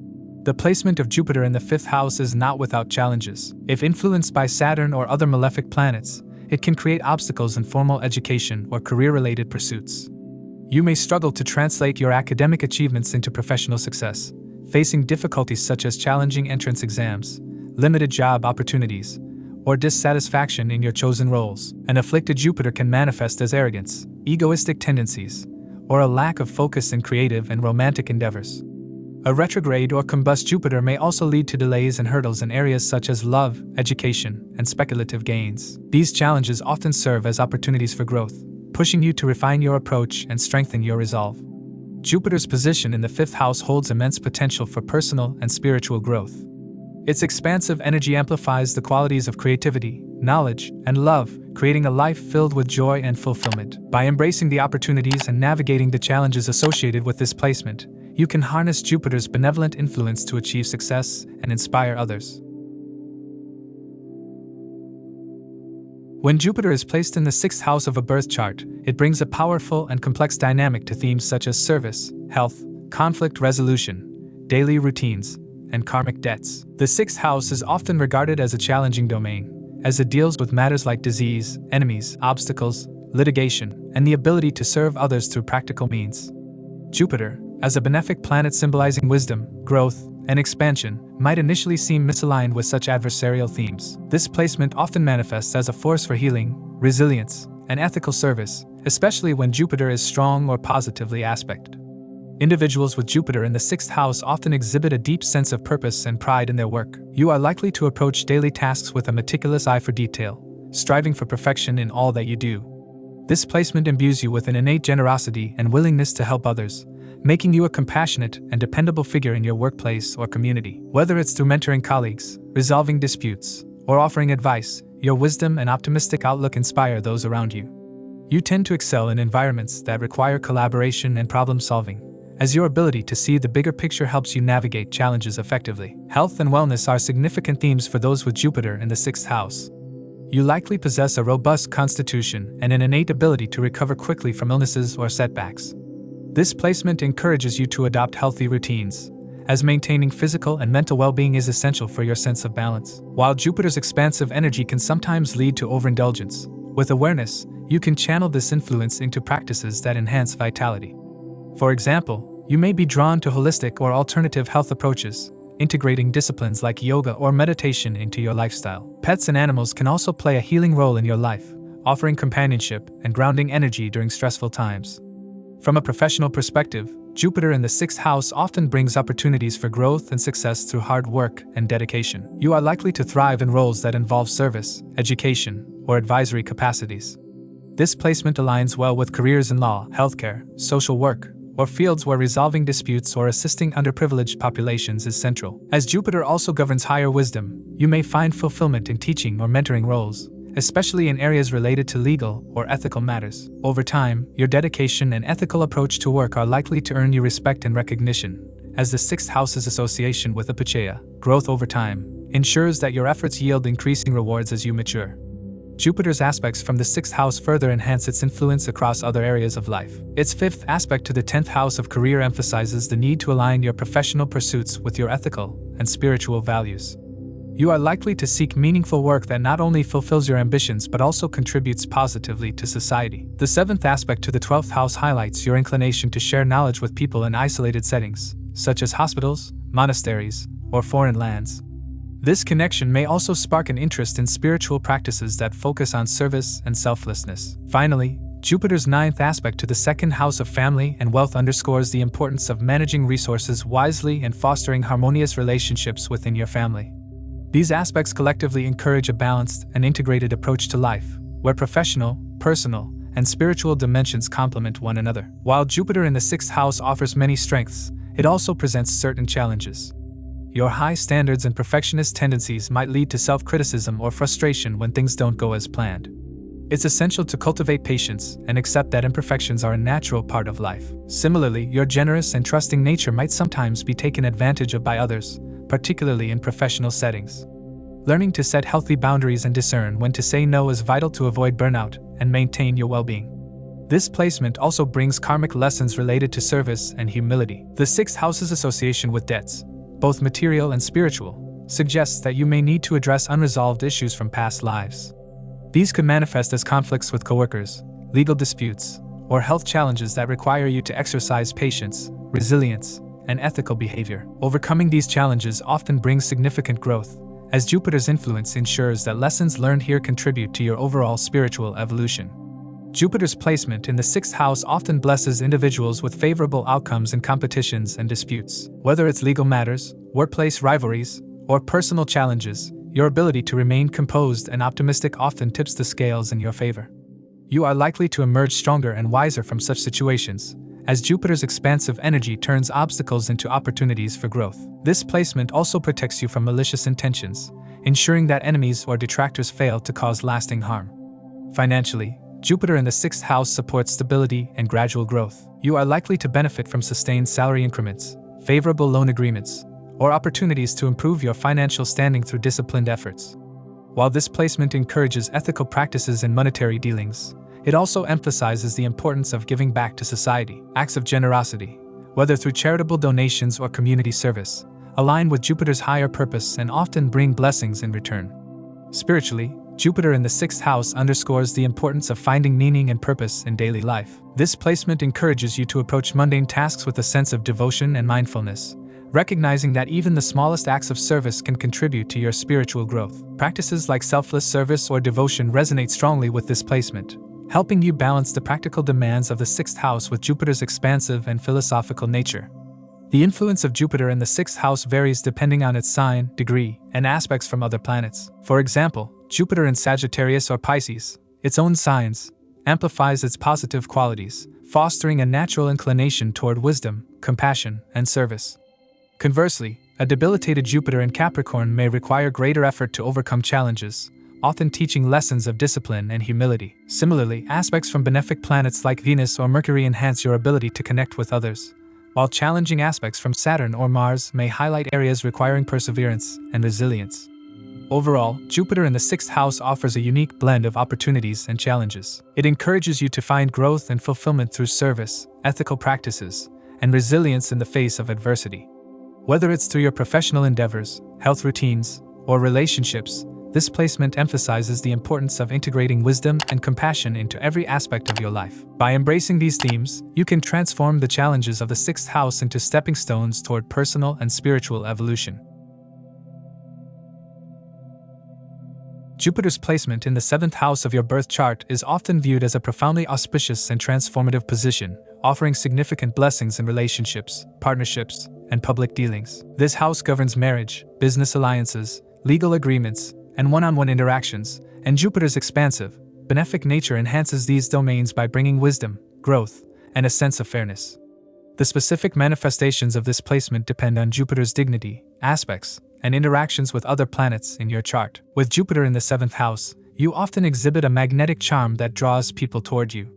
The placement of Jupiter in the fifth house is not without challenges. If influenced by Saturn or other malefic planets, it can create obstacles in formal education or career-related pursuits. You may struggle to translate your academic achievements into professional success, facing difficulties such as challenging entrance exams, limited job opportunities, or dissatisfaction in your chosen roles. An afflicted Jupiter can manifest as arrogance, egoistic tendencies, or a lack of focus in creative and romantic endeavors. A retrograde or combust Jupiter may also lead to delays and hurdles in areas such as love, education, and speculative gains. These challenges often serve as opportunities for growth, pushing you to refine your approach and strengthen your resolve. Jupiter's position in the fifth house holds immense potential for personal and spiritual growth. Its expansive energy amplifies the qualities of creativity, knowledge, and love, creating a life filled with joy and fulfillment. By embracing the opportunities and navigating the challenges associated with this placement, you can harness Jupiter's benevolent influence to achieve success and inspire others. When Jupiter is placed in the sixth house of a birth chart, it brings a powerful and complex dynamic to themes such as service, health, conflict resolution, daily routines, and karmic debts. The sixth house is often regarded as a challenging domain, as it deals with matters like disease, enemies, obstacles, litigation, and the ability to serve others through practical means. Jupiter, as a benefic planet symbolizing wisdom, growth, and expansion, might initially seem misaligned with such adversarial themes. This placement often manifests as a force for healing, resilience, and ethical service, especially when Jupiter is strong or positively aspected. Individuals with Jupiter in the sixth house often exhibit a deep sense of purpose and pride in their work. You are likely to approach daily tasks with a meticulous eye for detail, striving for perfection in all that you do. This placement imbues you with an innate generosity and willingness to help others, making you a compassionate and dependable figure in your workplace or community. Whether it's through mentoring colleagues, resolving disputes, or offering advice, your wisdom and optimistic outlook inspire those around you. You tend to excel in environments that require collaboration and problem-solving, as your ability to see the bigger picture helps you navigate challenges effectively. Health and wellness are significant themes for those with Jupiter in the sixth house. You likely possess a robust constitution and an innate ability to recover quickly from illnesses or setbacks. This placement encourages you to adopt healthy routines, as maintaining physical and mental well-being is essential for your sense of balance. While Jupiter's expansive energy can sometimes lead to overindulgence, with awareness, you can channel this influence into practices that enhance vitality. For example, you may be drawn to holistic or alternative health approaches, integrating disciplines like yoga or meditation into your lifestyle. Pets and animals can also play a healing role in your life, offering companionship and grounding energy during stressful times. From a professional perspective, Jupiter in the 6th house often brings opportunities for growth and success through hard work and dedication. You are likely to thrive in roles that involve service, education, or advisory capacities. This placement aligns well with careers in law, healthcare, social work, or fields where resolving disputes or assisting underprivileged populations is central. As Jupiter also governs higher wisdom, you may find fulfillment in teaching or mentoring roles, especially in areas related to legal or ethical matters. Over time, your dedication and ethical approach to work are likely to earn you respect and recognition, as the 6th house's association with Apicheya, growth over time, ensures that your efforts yield increasing rewards as you mature. Jupiter's aspects from the 6th house further enhance its influence across other areas of life. Its 5th aspect to the 10th house of career emphasizes the need to align your professional pursuits with your ethical and spiritual values. You are likely to seek meaningful work that not only fulfills your ambitions but also contributes positively to society. The 7th aspect to the 12th house highlights your inclination to share knowledge with people in isolated settings, such as hospitals, monasteries, or foreign lands. This connection may also spark an interest in spiritual practices that focus on service and selflessness. Finally, Jupiter's 9th aspect to the 2nd house of family and wealth underscores the importance of managing resources wisely and fostering harmonious relationships within your family. These aspects collectively encourage a balanced and integrated approach to life, where professional, personal, and spiritual dimensions complement one another. While Jupiter in the 6th house offers many strengths, it also presents certain challenges. Your high standards and perfectionist tendencies might lead to self-criticism or frustration when things don't go as planned. It's essential to cultivate patience and accept that imperfections are a natural part of life. Similarly, your generous and trusting nature might sometimes be taken advantage of by others, particularly in professional settings. Learning to set healthy boundaries and discern when to say no is vital to avoid burnout and maintain your well-being. This placement also brings karmic lessons related to service and humility. The 6th house's association with debts, both material and spiritual, suggests that you may need to address unresolved issues from past lives. These could manifest as conflicts with coworkers, legal disputes, or health challenges that require you to exercise patience, resilience, and ethical behavior. Overcoming these challenges often brings significant growth, as Jupiter's influence ensures that lessons learned here contribute to your overall spiritual evolution. Jupiter's placement in the 6th house often blesses individuals with favorable outcomes in competitions and disputes. Whether it's legal matters, workplace rivalries, or personal challenges, your ability to remain composed and optimistic often tips the scales in your favor. You are likely to emerge stronger and wiser from such situations, as Jupiter's expansive energy turns obstacles into opportunities for growth. This placement also protects you from malicious intentions, ensuring that enemies or detractors fail to cause lasting harm. Financially, Jupiter in the 6th house supports stability and gradual growth. You are likely to benefit from sustained salary increments, favorable loan agreements, or opportunities to improve your financial standing through disciplined efforts. While this placement encourages ethical practices in monetary dealings, it also emphasizes the importance of giving back to society. Acts of generosity, whether through charitable donations or community service, align with Jupiter's higher purpose and often bring blessings in return. Spiritually, Jupiter in the 6th house underscores the importance of finding meaning and purpose in daily life. This placement encourages you to approach mundane tasks with a sense of devotion and mindfulness, recognizing that even the smallest acts of service can contribute to your spiritual growth. Practices like selfless service or devotion resonate strongly with this placement, helping you balance the practical demands of the 6th house with Jupiter's expansive and philosophical nature. The influence of Jupiter in the 6th house varies depending on its sign, degree, and aspects from other planets. For example, Jupiter in Sagittarius or Pisces, its own signs, amplifies its positive qualities, fostering a natural inclination toward wisdom, compassion, and service. Conversely, a debilitated Jupiter in Capricorn may require greater effort to overcome challenges, often teaching lessons of discipline and humility. Similarly, aspects from benefic planets like Venus or Mercury enhance your ability to connect with others, while challenging aspects from Saturn or Mars may highlight areas requiring perseverance and resilience. Overall, Jupiter in the 6th house offers a unique blend of opportunities and challenges. It encourages you to find growth and fulfillment through service, ethical practices, and resilience in the face of adversity. Whether it's through your professional endeavors, health routines, or relationships, this placement emphasizes the importance of integrating wisdom and compassion into every aspect of your life. By embracing these themes, you can transform the challenges of the 6th house into stepping stones toward personal and spiritual evolution. Jupiter's placement in the 7th house of your birth chart is often viewed as a profoundly auspicious and transformative position, offering significant blessings in relationships, partnerships, and public dealings. This house governs marriage, business alliances, legal agreements, and one-on-one interactions, and Jupiter's expansive, benefic nature enhances these domains by bringing wisdom, growth, and a sense of fairness. The specific manifestations of this placement depend on Jupiter's dignity, aspects, and interactions with other planets in your chart. With Jupiter in the 7th house, you often exhibit a magnetic charm that draws people toward you.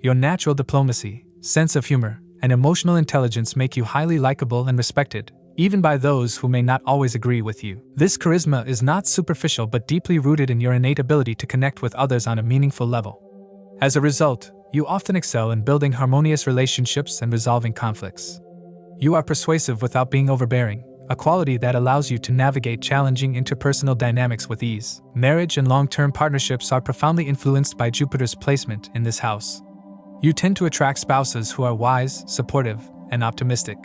Your natural diplomacy, sense of humor, and emotional intelligence make you highly likable and respected, even by those who may not always agree with you. This charisma is not superficial but deeply rooted in your innate ability to connect with others on a meaningful level. As a result, you often excel in building harmonious relationships and resolving conflicts. You are persuasive without being overbearing, a quality that allows you to navigate challenging interpersonal dynamics with ease. Marriage and long-term partnerships are profoundly influenced by Jupiter's placement in this house. You tend to attract spouses who are wise, supportive, and optimistic.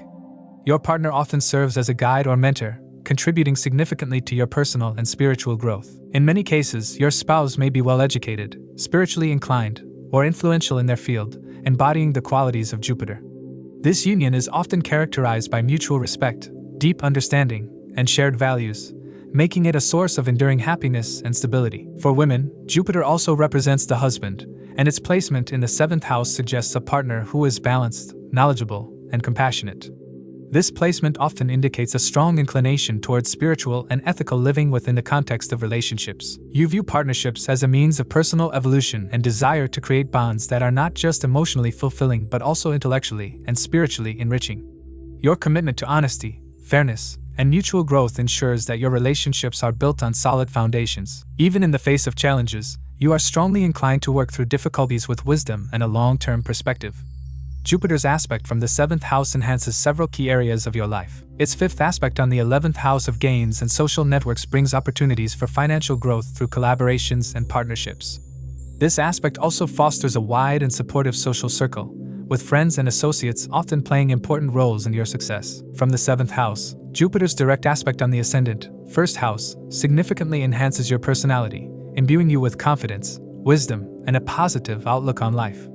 Your partner often serves as a guide or mentor, contributing significantly to your personal and spiritual growth. In many cases, your spouse may be well-educated, spiritually inclined, or influential in their field, embodying the qualities of Jupiter. This union is often characterized by mutual respect, deep understanding, and shared values, making it a source of enduring happiness and stability. For women, Jupiter also represents the husband, and its placement in the 7th house suggests a partner who is balanced, knowledgeable, and compassionate. This placement often indicates a strong inclination towards spiritual and ethical living within the context of relationships. You view partnerships as a means of personal evolution and desire to create bonds that are not just emotionally fulfilling but also intellectually and spiritually enriching. Your commitment to honesty, fairness, and mutual growth ensures that your relationships are built on solid foundations. Even in the face of challenges, you are strongly inclined to work through difficulties with wisdom and a long-term perspective. Jupiter's aspect from the 7th house enhances several key areas of your life. Its 5th aspect on the 11th house of gains and social networks brings opportunities for financial growth through collaborations and partnerships. This aspect also fosters a wide and supportive social circle, with friends and associates often playing important roles in your success. From the 7th house, Jupiter's direct aspect on the Ascendant, 1st house, significantly enhances your personality, imbuing you with confidence, wisdom, and a positive outlook on life.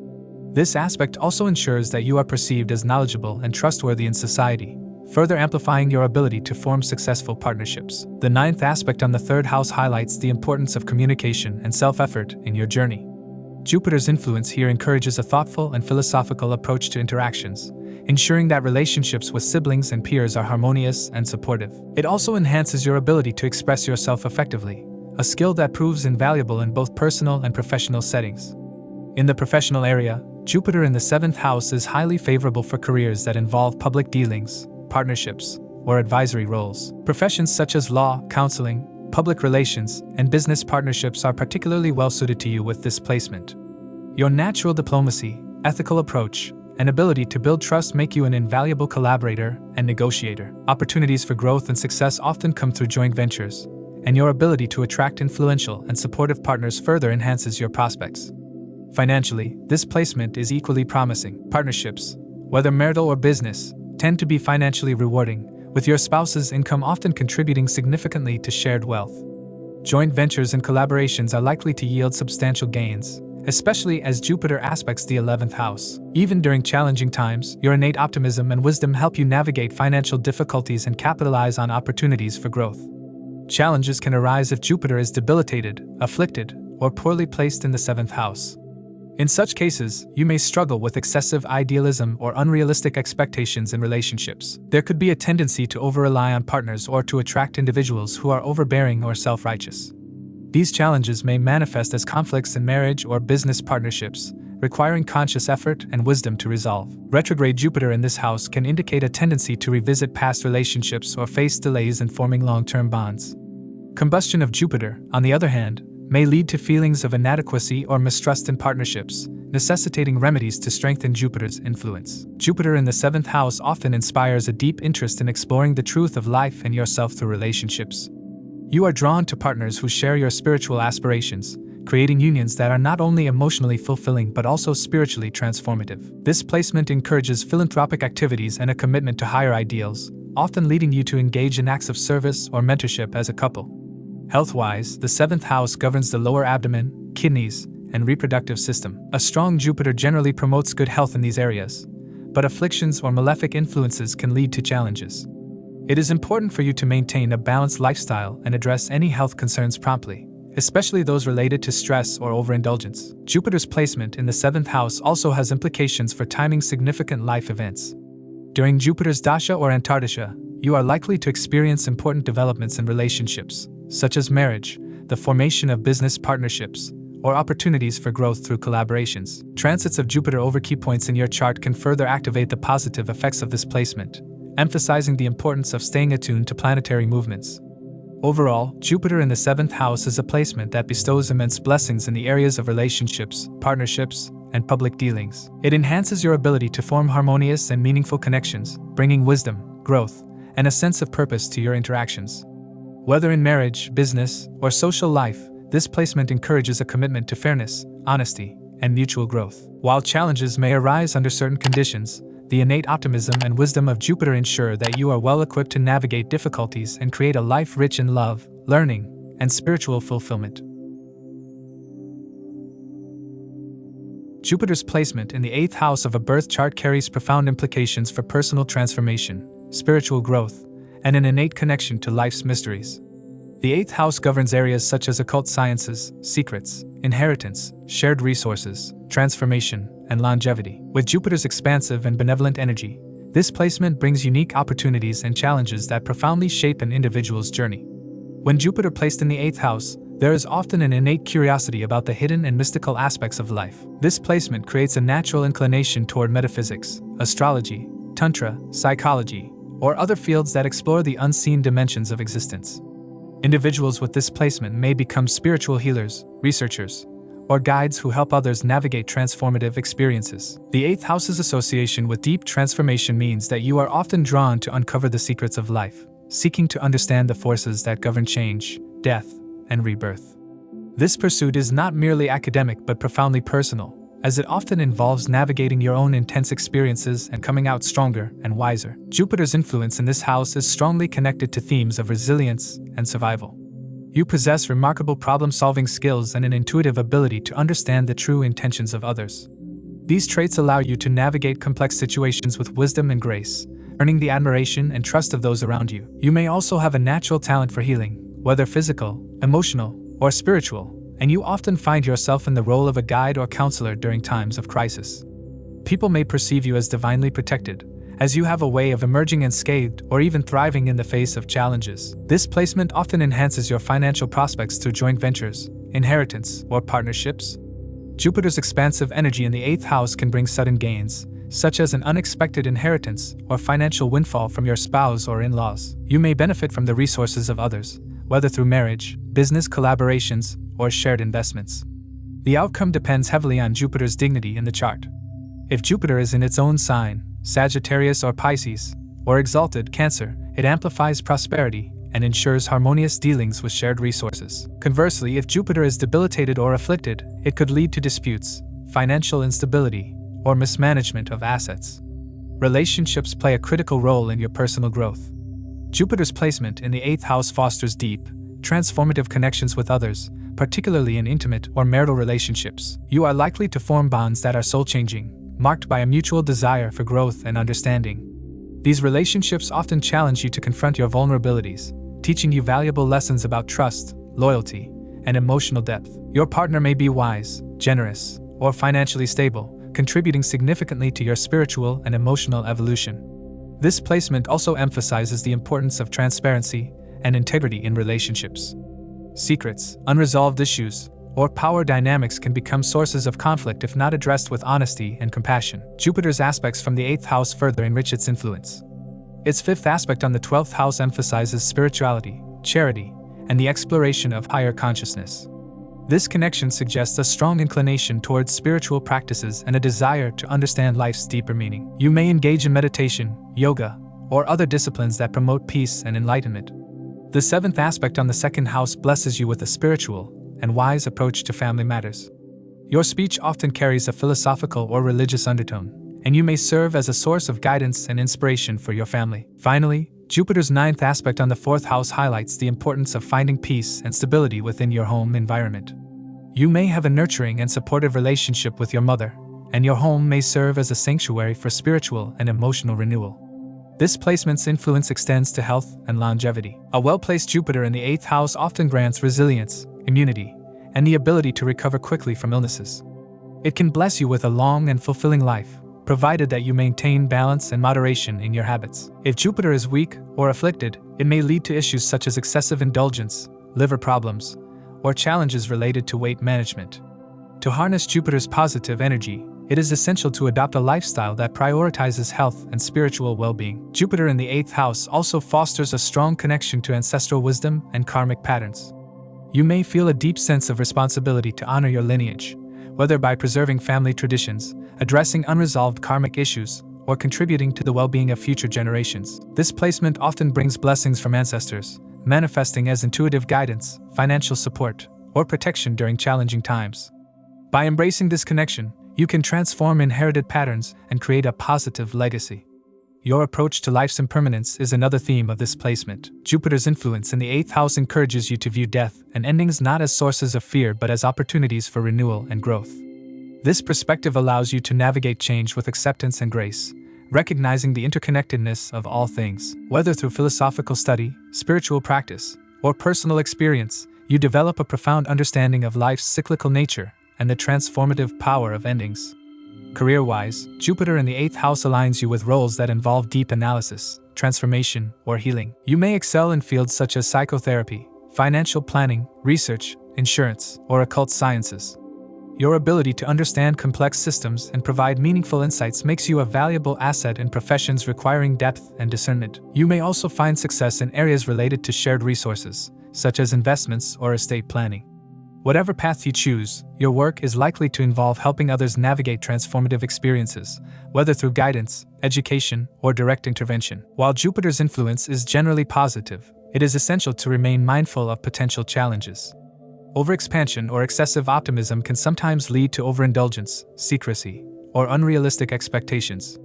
This aspect also ensures that you are perceived as knowledgeable and trustworthy in society, further amplifying your ability to form successful partnerships. The 9th aspect on the 3rd house highlights the importance of communication and self-effort in your journey. Jupiter's influence here encourages a thoughtful and philosophical approach to interactions, ensuring that relationships with siblings and peers are harmonious and supportive. It also enhances your ability to express yourself effectively, a skill that proves invaluable in both personal and professional settings. In the professional area, Jupiter in the 7th house is highly favorable for careers that involve public dealings, partnerships, or advisory roles. Professions such as law, counseling, public relations, and business partnerships are particularly well-suited to you with this placement. Your natural diplomacy, ethical approach, and ability to build trust make you an invaluable collaborator and negotiator. Opportunities for growth and success often come through joint ventures, and your ability to attract influential and supportive partners further enhances your prospects. Financially, this placement is equally promising. Partnerships, whether marital or business, tend to be financially rewarding, with your spouse's income often contributing significantly to shared wealth. Joint ventures and collaborations are likely to yield substantial gains, especially as Jupiter aspects the 11th house. Even during challenging times, your innate optimism and wisdom help you navigate financial difficulties and capitalize on opportunities for growth. Challenges can arise if Jupiter is debilitated, afflicted, or poorly placed in the 7th house. In such cases, you may struggle with excessive idealism or unrealistic expectations in relationships. There could be a tendency to over-rely on partners or to attract individuals who are overbearing or self-righteous. These challenges may manifest as conflicts in marriage or business partnerships, requiring conscious effort and wisdom to resolve. Retrograde Jupiter in this house can indicate a tendency to revisit past relationships or face delays in forming long-term bonds. Combustion of Jupiter, on the other hand, may lead to feelings of inadequacy or mistrust in partnerships, necessitating remedies to strengthen Jupiter's influence. Jupiter in the 7th house often inspires a deep interest in exploring the truth of life and yourself through relationships. You are drawn to partners who share your spiritual aspirations, creating unions that are not only emotionally fulfilling but also spiritually transformative. This placement encourages philanthropic activities and a commitment to higher ideals, often leading you to engage in acts of service or mentorship as a couple. Health-wise, the 7th house governs the lower abdomen, kidneys, and reproductive system. A strong Jupiter generally promotes good health in these areas, but afflictions or malefic influences can lead to challenges. It is important for you to maintain a balanced lifestyle and address any health concerns promptly, especially those related to stress or overindulgence. Jupiter's placement in the 7th house also has implications for timing significant life events. During Jupiter's dasha or antardasha, you are likely to experience important developments in relationships, such as marriage, the formation of business partnerships, or opportunities for growth through collaborations. Transits of Jupiter over key points in your chart can further activate the positive effects of this placement, emphasizing the importance of staying attuned to planetary movements. Overall, Jupiter in the 7th house is a placement that bestows immense blessings in the areas of relationships, partnerships, and public dealings. It enhances your ability to form harmonious and meaningful connections, bringing wisdom, growth, and a sense of purpose to your interactions. Whether in marriage, business, or social life, this placement encourages a commitment to fairness, honesty, and mutual growth. While challenges may arise under certain conditions, the innate optimism and wisdom of Jupiter ensure that you are well equipped to navigate difficulties and create a life rich in love, learning, and spiritual fulfillment. Jupiter's placement in the 8th house of a birth chart carries profound implications for personal transformation, spiritual growth, and an innate connection to life's mysteries. The 8th house governs areas such as occult sciences, secrets, inheritance, shared resources, transformation, and longevity. With Jupiter's expansive and benevolent energy, this placement brings unique opportunities and challenges that profoundly shape an individual's journey. When Jupiter placed in the 8th house, there is often an innate curiosity about the hidden and mystical aspects of life. This placement creates a natural inclination toward metaphysics, astrology, tantra, psychology, or other fields that explore the unseen dimensions of existence. Individuals with this placement may become spiritual healers, researchers, or guides who help others navigate transformative experiences. The 8th house's association with deep transformation means that you are often drawn to uncover the secrets of life, seeking to understand the forces that govern change, death, and rebirth. This pursuit is not merely academic but profoundly personal, as it often involves navigating your own intense experiences and coming out stronger and wiser. Jupiter's influence in this house is strongly connected to themes of resilience and survival. You possess remarkable problem-solving skills and an intuitive ability to understand the true intentions of others. These traits allow you to navigate complex situations with wisdom and grace, earning the admiration and trust of those around you. You may also have a natural talent for healing, whether physical, emotional, or spiritual, and you often find yourself in the role of a guide or counselor during times of crisis. People may perceive you as divinely protected, as you have a way of emerging unscathed or even thriving in the face of challenges. This placement often enhances your financial prospects through joint ventures, inheritance, or partnerships. Jupiter's expansive energy in the 8th house can bring sudden gains, such as an unexpected inheritance or financial windfall from your spouse or in-laws. You may benefit from the resources of others, whether through marriage, business collaborations, or shared investments. The outcome depends heavily on Jupiter's dignity in the chart. If Jupiter is in its own sign, Sagittarius or Pisces, or exalted Cancer, it amplifies prosperity and ensures harmonious dealings with shared resources. Conversely, if Jupiter is debilitated or afflicted, it could lead to disputes, financial instability, or mismanagement of assets. Relationships play a critical role in your personal growth. Jupiter's placement in the 8th house fosters deep, transformative connections with others, particularly in intimate or marital relationships. You are likely to form bonds that are soul-changing, marked by a mutual desire for growth and understanding. These relationships often challenge you to confront your vulnerabilities, teaching you valuable lessons about trust, loyalty, and emotional depth. Your partner may be wise, generous, or financially stable, contributing significantly to your spiritual and emotional evolution. This placement also emphasizes the importance of transparency and integrity in relationships. Secrets, unresolved issues, or power dynamics can become sources of conflict if not addressed with honesty and compassion. Jupiter's aspects from the 8th house further enrich its influence. Its 5th aspect on the 12th house emphasizes spirituality, charity, and the exploration of higher consciousness. This connection suggests a strong inclination towards spiritual practices and a desire to understand life's deeper meaning. You may engage in meditation, yoga, or other disciplines that promote peace and enlightenment. The 7th aspect on the 2nd house blesses you with a spiritual and wise approach to family matters. Your speech often carries a philosophical or religious undertone, and you may serve as a source of guidance and inspiration for your family. Finally, Jupiter's ninth aspect on the fourth house highlights the importance of finding peace and stability within your home environment. You may have a nurturing and supportive relationship with your mother, and your home may serve as a sanctuary for spiritual and emotional renewal. This placement's influence extends to health and longevity. A well-placed Jupiter in the 8th house often grants resilience, immunity, and the ability to recover quickly from illnesses. It can bless you with a long and fulfilling life, provided that you maintain balance and moderation in your habits. If Jupiter is weak or afflicted, it may lead to issues such as excessive indulgence, liver problems, or challenges related to weight management. To harness Jupiter's positive energy, it is essential to adopt a lifestyle that prioritizes health and spiritual well-being. Jupiter in the 8th house also fosters a strong connection to ancestral wisdom and karmic patterns. You may feel a deep sense of responsibility to honor your lineage, whether by preserving family traditions, addressing unresolved karmic issues, or contributing to the well-being of future generations. This placement often brings blessings from ancestors, manifesting as intuitive guidance, financial support, or protection during challenging times. By embracing this connection, you can transform inherited patterns and create a positive legacy. Your approach to life's impermanence is another theme of this placement. Jupiter's influence in the 8th house encourages you to view death and endings not as sources of fear but as opportunities for renewal and growth. This perspective allows you to navigate change with acceptance and grace, recognizing the interconnectedness of all things. Whether through philosophical study, spiritual practice, or personal experience, you develop a profound understanding of life's cyclical nature and the transformative power of endings. Career-wise, Jupiter in the 8th house aligns you with roles that involve deep analysis, transformation, or healing. You may excel in fields such as psychotherapy, financial planning, research, insurance, or occult sciences. Your ability to understand complex systems and provide meaningful insights makes you a valuable asset in professions requiring depth and discernment. You may also find success in areas related to shared resources, such as investments or estate planning. Whatever path you choose, your work is likely to involve helping others navigate transformative experiences, whether through guidance, education, or direct intervention. While Jupiter's influence is generally positive, it is essential to remain mindful of potential challenges. Overexpansion or excessive optimism can sometimes lead to overindulgence, secrecy, or unrealistic expectations.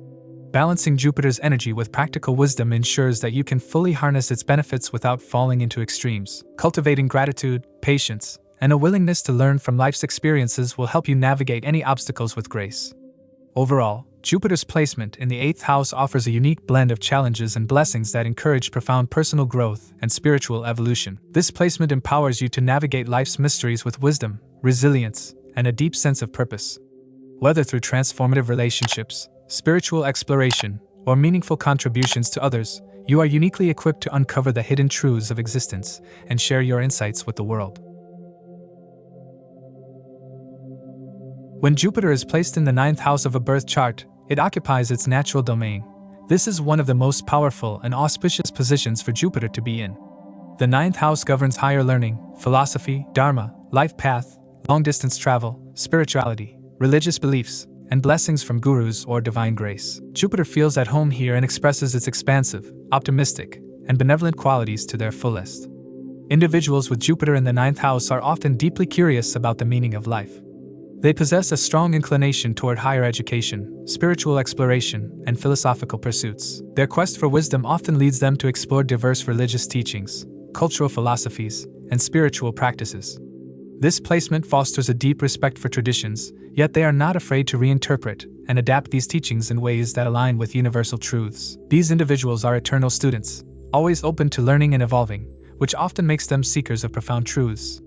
Balancing Jupiter's energy with practical wisdom ensures that you can fully harness its benefits without falling into extremes. Cultivating gratitude, patience, and a willingness to learn from life's experiences will help you navigate any obstacles with grace. Overall, Jupiter's placement in the 8th house offers a unique blend of challenges and blessings that encourage profound personal growth and spiritual evolution. This placement empowers you to navigate life's mysteries with wisdom, resilience, and a deep sense of purpose. Whether through transformative relationships, spiritual exploration, or meaningful contributions to others, you are uniquely equipped to uncover the hidden truths of existence and share your insights with the world. When Jupiter is placed in the 9th house of a birth chart, it occupies its natural domain. This is one of the most powerful and auspicious positions for Jupiter to be in. The 9th house governs higher learning, philosophy, dharma, life path, long-distance travel, spirituality, religious beliefs, and blessings from gurus or divine grace. Jupiter feels at home here and expresses its expansive, optimistic, and benevolent qualities to their fullest. Individuals with Jupiter in the 9th house are often deeply curious about the meaning of life. They possess a strong inclination toward higher education, spiritual exploration, and philosophical pursuits. Their quest for wisdom often leads them to explore diverse religious teachings, cultural philosophies, and spiritual practices. This placement fosters a deep respect for traditions, yet they are not afraid to reinterpret and adapt these teachings in ways that align with universal truths. These individuals are eternal students, always open to learning and evolving, which often makes them seekers of profound truths.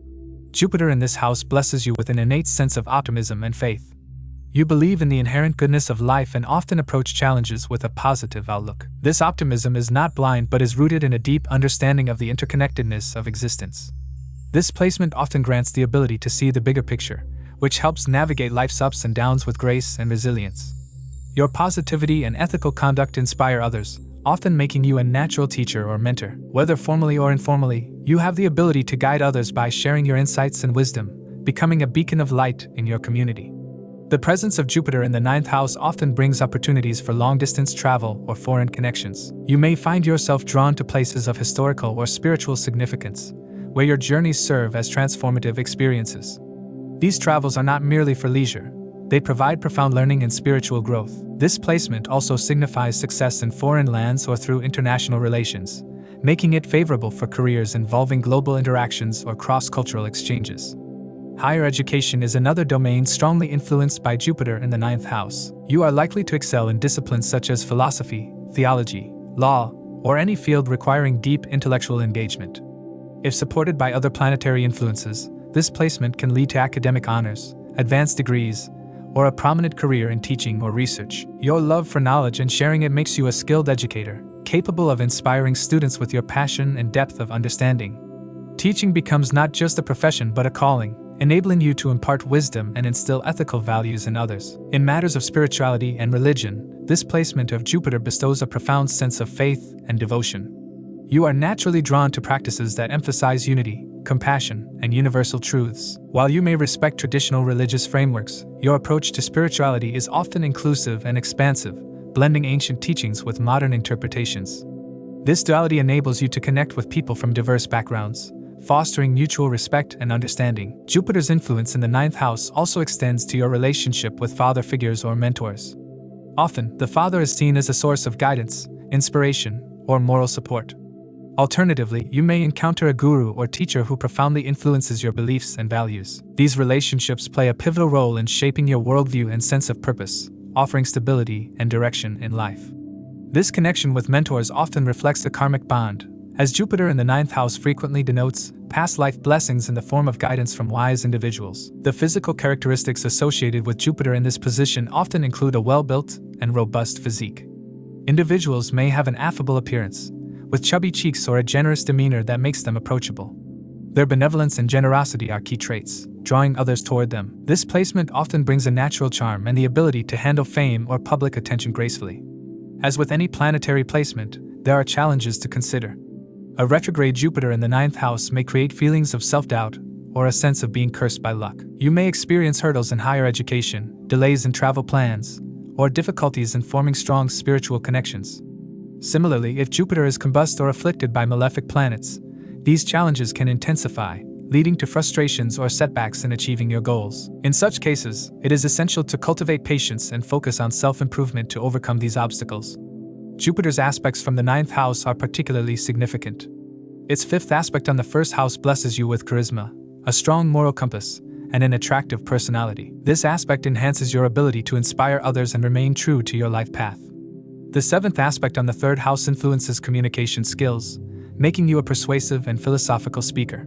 Jupiter in this house blesses you with an innate sense of optimism and faith. You believe in the inherent goodness of life and often approach challenges with a positive outlook. This optimism is not blind but is rooted in a deep understanding of the interconnectedness of existence. This placement often grants the ability to see the bigger picture, which helps navigate life's ups and downs with grace and resilience. Your positivity and ethical conduct inspire others, often making you a natural teacher or mentor. Whether formally or informally, you have the ability to guide others by sharing your insights and wisdom, becoming a beacon of light in your community. The presence of Jupiter in the 9th house often brings opportunities for long-distance travel or foreign connections. You may find yourself drawn to places of historical or spiritual significance, where your journeys serve as transformative experiences. These travels are not merely for leisure. They provide profound learning and spiritual growth. This placement also signifies success in foreign lands or through international relations, making it favorable for careers involving global interactions or cross-cultural exchanges. Higher education is another domain strongly influenced by Jupiter in the 9th house. You are likely to excel in disciplines such as philosophy, theology, law, or any field requiring deep intellectual engagement. If supported by other planetary influences, this placement can lead to academic honors, advanced degrees, or a prominent career in teaching or research. Your love for knowledge and sharing it makes you a skilled educator, capable of inspiring students with your passion and depth of understanding. Teaching becomes not just a profession but a calling, enabling you to impart wisdom and instill ethical values in others. In matters of spirituality and religion, this placement of Jupiter bestows a profound sense of faith and devotion. You are naturally drawn to practices that emphasize unity, compassion, and universal truths. While you may respect traditional religious frameworks, your approach to spirituality is often inclusive and expansive, blending ancient teachings with modern interpretations. This duality enables you to connect with people from diverse backgrounds, fostering mutual respect and understanding. Jupiter's influence in the 9th house also extends to your relationship with father figures or mentors. Often, the father is seen as a source of guidance, inspiration, or moral support. Alternatively, you may encounter a guru or teacher who profoundly influences your beliefs and values. These relationships play a pivotal role in shaping your worldview and sense of purpose, offering stability and direction in life. This connection with mentors often reflects a karmic bond, as Jupiter in the 9th house frequently denotes past life blessings in the form of guidance from wise individuals. The physical characteristics associated with Jupiter in this position often include a well-built and robust physique. Individuals may have an affable appearance, with chubby cheeks or a generous demeanor that makes them approachable. Their benevolence and generosity are key traits, drawing others toward them. This placement often brings a natural charm and the ability to handle fame or public attention gracefully. As with any planetary placement, there are challenges to consider. A retrograde Jupiter in the 9th house may create feelings of self-doubt or a sense of being cursed by luck. You may experience hurdles in higher education, delays in travel plans, or difficulties in forming strong spiritual connections. Similarly, if Jupiter is combust or afflicted by malefic planets, these challenges can intensify, leading to frustrations or setbacks in achieving your goals. In such cases, it is essential to cultivate patience and focus on self-improvement to overcome these obstacles. Jupiter's aspects from the 9th house are particularly significant. Its 5th aspect on the 1st house blesses you with charisma, a strong moral compass, and an attractive personality. This aspect enhances your ability to inspire others and remain true to your life path. The 7th aspect on the 3rd house influences communication skills, making you a persuasive and philosophical speaker.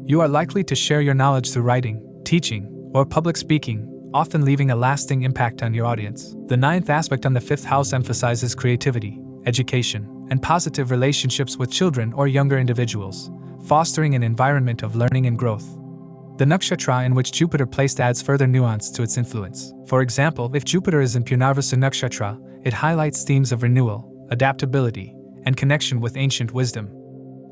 You are likely to share your knowledge through writing, teaching, or public speaking, often leaving a lasting impact on your audience. The 9th aspect on the 5th house emphasizes creativity, education, and positive relationships with children or younger individuals, fostering an environment of learning and growth. The nakshatra in which Jupiter placed adds further nuance to its influence. For example, if Jupiter is in Punarvasa nakshatra, it highlights themes of renewal, adaptability, and connection with ancient wisdom.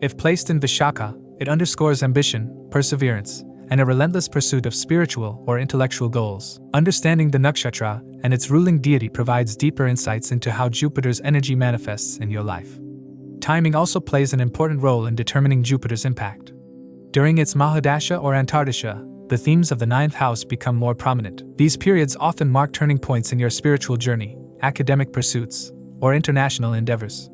If placed in Vishakha, it underscores ambition, perseverance, and a relentless pursuit of spiritual or intellectual goals. Understanding the nakshatra and its ruling deity provides deeper insights into how Jupiter's energy manifests in your life. Timing also plays an important role in determining Jupiter's impact. During its Mahadasha or Antardasha, the themes of the 9th house become more prominent. These periods often mark turning points in your spiritual journey, academic pursuits, or international endeavors.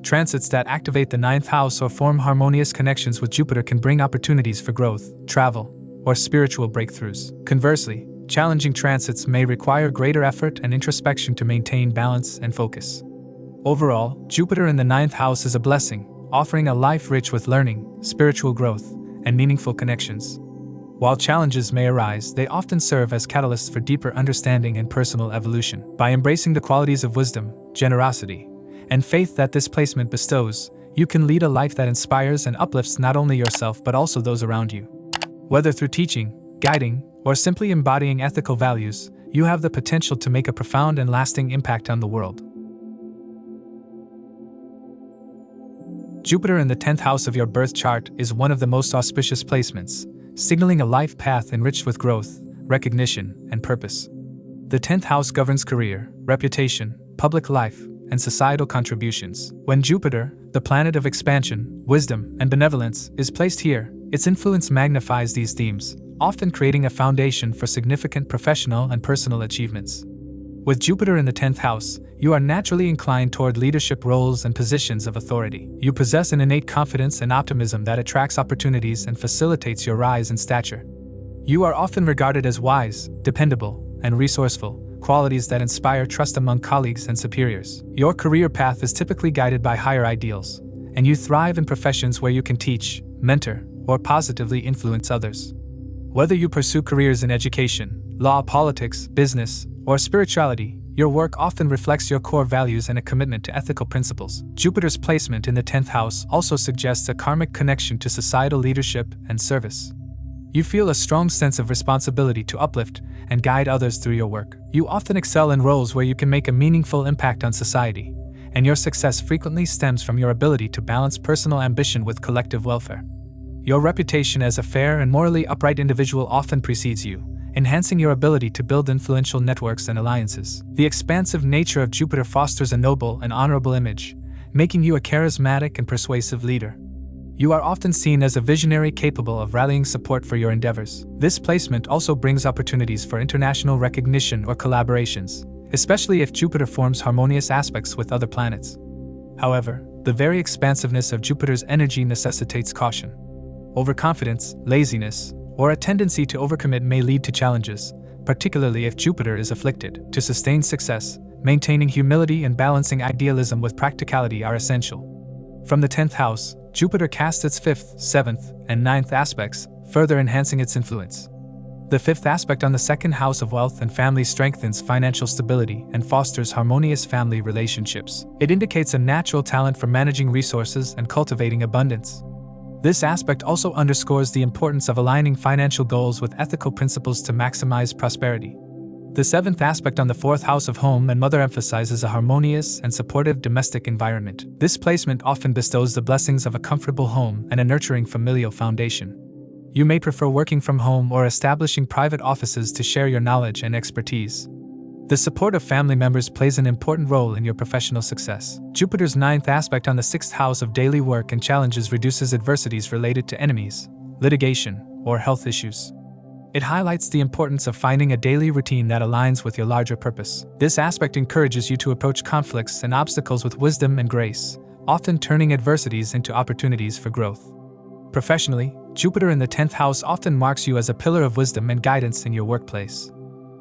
Transits that activate the 9th house or form harmonious connections with Jupiter can bring opportunities for growth, travel, or spiritual breakthroughs. Conversely, challenging transits may require greater effort and introspection to maintain balance and focus. Overall, Jupiter in the 9th house is a blessing, offering a life rich with learning, spiritual growth, and meaningful connections. While challenges may arise, they often serve as catalysts for deeper understanding and personal evolution. By embracing the qualities of wisdom, generosity, and faith that this placement bestows, you can lead a life that inspires and uplifts not only yourself but also those around you. Whether through teaching, guiding, or simply embodying ethical values, you have the potential to make a profound and lasting impact on the world. Jupiter in the 10th house of your birth chart is one of the most auspicious placements, signaling a life path enriched with growth, recognition, and purpose. The 10th house governs career, reputation, public life, and societal contributions. When Jupiter, the planet of expansion, wisdom, and benevolence, is placed here, its influence magnifies these themes, often creating a foundation for significant professional and personal achievements. With Jupiter in the 10th house, you are naturally inclined toward leadership roles and positions of authority. You possess an innate confidence and optimism that attracts opportunities and facilitates your rise in stature. You are often regarded as wise, dependable, and resourceful, qualities that inspire trust among colleagues and superiors. Your career path is typically guided by higher ideals, and you thrive in professions where you can teach, mentor, or positively influence others. Whether you pursue careers in education, law, politics, business, or spirituality, your work often reflects your core values and a commitment to ethical principles. Jupiter's placement in the 10th house also suggests a karmic connection to societal leadership and service. You feel a strong sense of responsibility to uplift and guide others through your work. You often excel in roles where you can make a meaningful impact on society, and your success frequently stems from your ability to balance personal ambition with collective welfare. Your reputation as a fair and morally upright individual often precedes you, enhancing your ability to build influential networks and alliances. The expansive nature of Jupiter fosters a noble and honorable image, making you a charismatic and persuasive leader. You are often seen as a visionary capable of rallying support for your endeavors. This placement also brings opportunities for international recognition or collaborations, especially if Jupiter forms harmonious aspects with other planets. However, the very expansiveness of Jupiter's energy necessitates caution. Overconfidence, laziness, or a tendency to overcommit may lead to challenges, particularly if Jupiter is afflicted. To sustain success, maintaining humility and balancing idealism with practicality are essential. From the 10th house, Jupiter casts its 5th, 7th, and 9th aspects, further enhancing its influence. The 5th aspect on the 2nd house of wealth and family strengthens financial stability and fosters harmonious family relationships. It indicates a natural talent for managing resources and cultivating abundance. This aspect also underscores the importance of aligning financial goals with ethical principles to maximize prosperity. The 7th aspect on the 4th house of home and mother emphasizes a harmonious and supportive domestic environment. This placement often bestows the blessings of a comfortable home and a nurturing familial foundation. You may prefer working from home or establishing private offices to share your knowledge and expertise. The support of family members plays an important role in your professional success. Jupiter's 9th aspect on the 6th house of daily work and challenges reduces adversities related to enemies, litigation, or health issues. It highlights the importance of finding a daily routine that aligns with your larger purpose. This aspect encourages you to approach conflicts and obstacles with wisdom and grace, often turning adversities into opportunities for growth. Professionally, Jupiter in the 10th house often marks you as a pillar of wisdom and guidance in your workplace.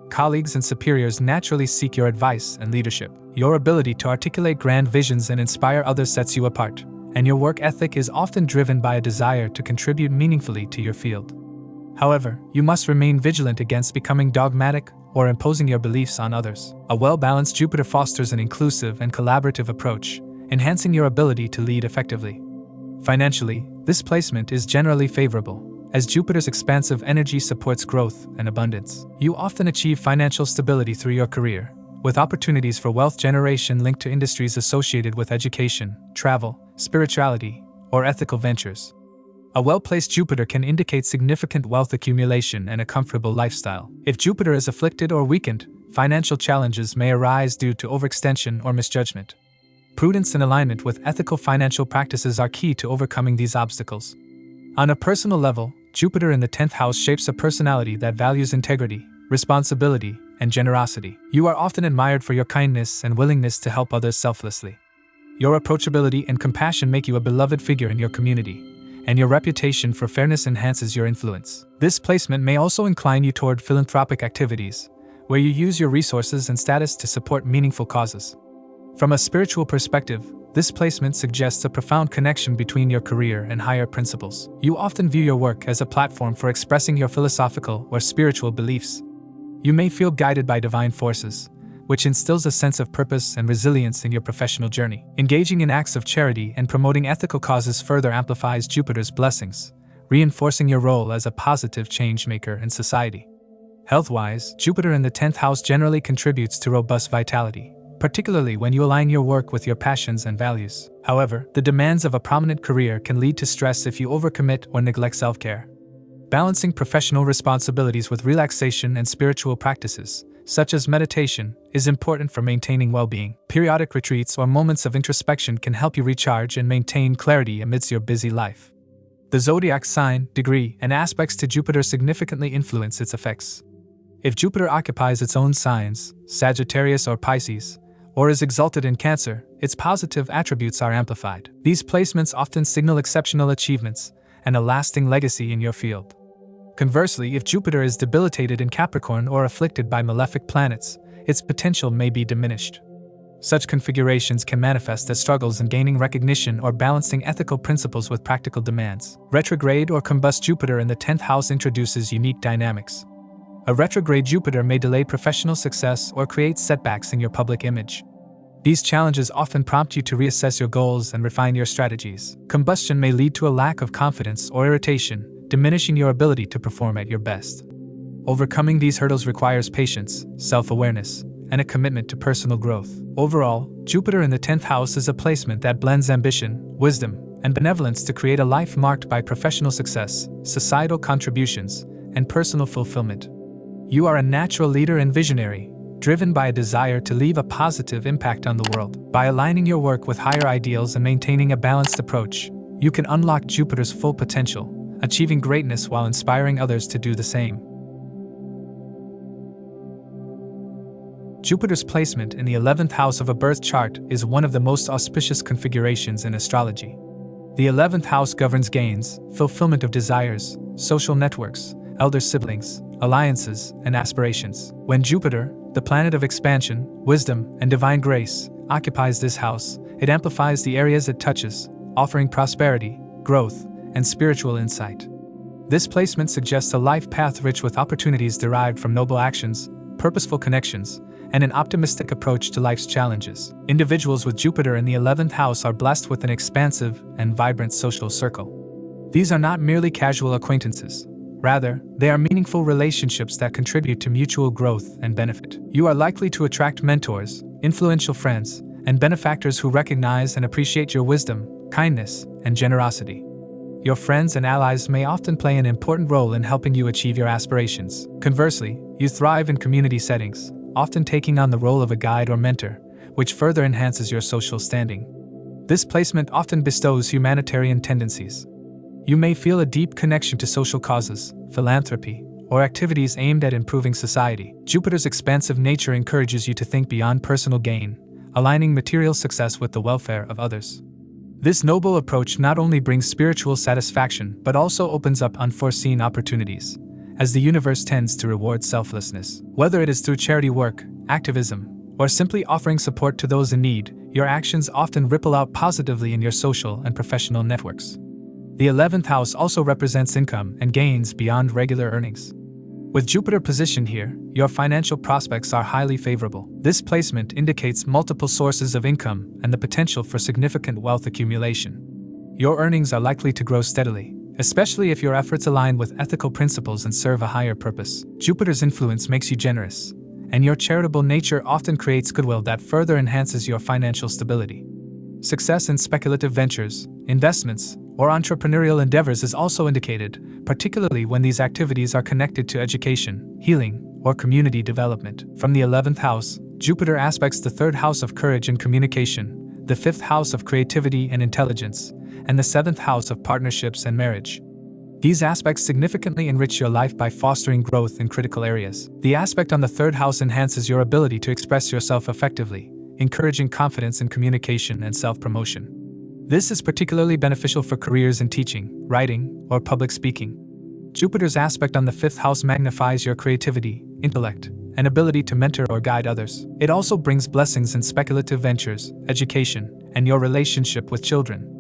Colleagues and superiors naturally seek your advice and leadership. Your ability to articulate grand visions and inspire others sets you apart, and your work ethic is often driven by a desire to contribute meaningfully to your field. However, you must remain vigilant against becoming dogmatic or imposing your beliefs on others. A well-balanced Jupiter fosters an inclusive and collaborative approach, enhancing your ability to lead effectively. Financially, this placement is generally favorable, as Jupiter's expansive energy supports growth and abundance. You often achieve financial stability through your career, with opportunities for wealth generation linked to industries associated with education, travel, spirituality, or ethical ventures. A well-placed Jupiter can indicate significant wealth accumulation and a comfortable lifestyle. If Jupiter is afflicted or weakened, financial challenges may arise due to overextension or misjudgment. Prudence and alignment with ethical financial practices are key to overcoming these obstacles. On a personal level, Jupiter in the 10th house shapes a personality that values integrity, responsibility, and generosity. You are often admired for your kindness and willingness to help others selflessly. Your approachability and compassion make you a beloved figure in your community, and your reputation for fairness enhances your influence. This placement may also incline you toward philanthropic activities, where you use your resources and status to support meaningful causes. From a spiritual perspective, this placement suggests a profound connection between your career and higher principles. You often view your work as a platform for expressing your philosophical or spiritual beliefs. You may feel guided by divine forces, which instills a sense of purpose and resilience in your professional journey. Engaging in acts of charity and promoting ethical causes further amplifies Jupiter's blessings, reinforcing your role as a positive change maker in society. Health-wise, Jupiter in the 10th house generally contributes to robust vitality, particularly when you align your work with your passions and values. However, the demands of a prominent career can lead to stress if you overcommit or neglect self-care. Balancing professional responsibilities with relaxation and spiritual practices, such as meditation, is important for maintaining well-being. Periodic retreats or moments of introspection can help you recharge and maintain clarity amidst your busy life. The zodiac sign, degree, and aspects to Jupiter significantly influence its effects. If Jupiter occupies its own signs, Sagittarius or Pisces, or is exalted in Cancer, its positive attributes are amplified. These placements often signal exceptional achievements and a lasting legacy in your field. Conversely, if Jupiter is debilitated in Capricorn or afflicted by malefic planets, its potential may be diminished. Such configurations can manifest as struggles in gaining recognition or balancing ethical principles with practical demands. Retrograde or combust Jupiter in the 10th house introduces unique dynamics. A retrograde Jupiter may delay professional success or create setbacks in your public image. These challenges often prompt you to reassess your goals and refine your strategies. Combustion may lead to a lack of confidence or irritation, diminishing your ability to perform at your best. Overcoming these hurdles requires patience, self-awareness, and a commitment to personal growth. Overall, Jupiter in the 10th house is a placement that blends ambition, wisdom, and benevolence to create a life marked by professional success, societal contributions, and personal fulfillment. You are a natural leader and visionary, driven by a desire to leave a positive impact on the world. By aligning your work with higher ideals and maintaining a balanced approach, you can unlock Jupiter's full potential, achieving greatness while inspiring others to do the same. Jupiter's placement in the 11th house of a birth chart is one of the most auspicious configurations in astrology. The 11th house governs gains, fulfillment of desires, social networks, elder siblings, alliances, and aspirations. When Jupiter, the planet of expansion, wisdom, and divine grace, occupies this house, it amplifies the areas it touches, offering prosperity, growth, and spiritual insight. This placement suggests a life path rich with opportunities derived from noble actions, purposeful connections, and an optimistic approach to life's challenges. Individuals with Jupiter in the 11th house are blessed with an expansive and vibrant social circle. These are not merely casual acquaintances. Rather, they are meaningful relationships that contribute to mutual growth and benefit. You are likely to attract mentors, influential friends, and benefactors who recognize and appreciate your wisdom, kindness, and generosity. Your friends and allies may often play an important role in helping you achieve your aspirations. Conversely, you thrive in community settings, often taking on the role of a guide or mentor, which further enhances your social standing. This placement often bestows humanitarian tendencies. You may feel a deep connection to social causes, philanthropy, or activities aimed at improving society. Jupiter's expansive nature encourages you to think beyond personal gain, aligning material success with the welfare of others. This noble approach not only brings spiritual satisfaction but also opens up unforeseen opportunities, as the universe tends to reward selflessness. Whether it is through charity work, activism, or simply offering support to those in need, your actions often ripple out positively in your social and professional networks. The 11th house also represents income and gains beyond regular earnings. With Jupiter positioned here, your financial prospects are highly favorable. This placement indicates multiple sources of income and the potential for significant wealth accumulation. Your earnings are likely to grow steadily, especially if your efforts align with ethical principles and serve a higher purpose. Jupiter's influence makes you generous, and your charitable nature often creates goodwill that further enhances your financial stability. Success in speculative ventures, investments, or entrepreneurial endeavors is also indicated, particularly when these activities are connected to education, healing, or community development. From the 11th house, Jupiter aspects the 3rd house of courage and communication, the 5th house of creativity and intelligence, and the 7th house of partnerships and marriage. These aspects significantly enrich your life by fostering growth in critical areas. The aspect on the 3rd house enhances your ability to express yourself effectively, encouraging confidence in communication and self-promotion. This is particularly beneficial for careers in teaching, writing, or public speaking. Jupiter's aspect on the 5th house magnifies your creativity, intellect, and ability to mentor or guide others. It also brings blessings in speculative ventures, education, and your relationship with children.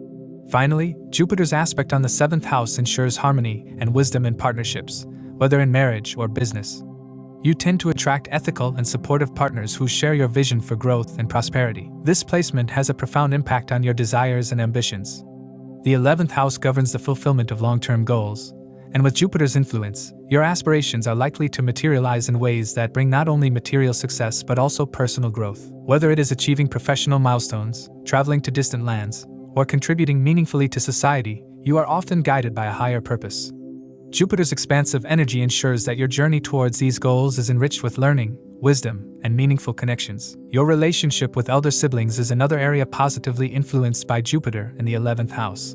Finally, Jupiter's aspect on the 7th house ensures harmony and wisdom in partnerships, whether in marriage or business. You tend to attract ethical and supportive partners who share your vision for growth and prosperity. This placement has a profound impact on your desires and ambitions. The 11th house governs the fulfillment of long-term goals, and with Jupiter's influence, your aspirations are likely to materialize in ways that bring not only material success but also personal growth. Whether it is achieving professional milestones, traveling to distant lands, or contributing meaningfully to society, you are often guided by a higher purpose. Jupiter's expansive energy ensures that your journey towards these goals is enriched with learning, wisdom, and meaningful connections. Your relationship with elder siblings is another area positively influenced by Jupiter in the 11th house.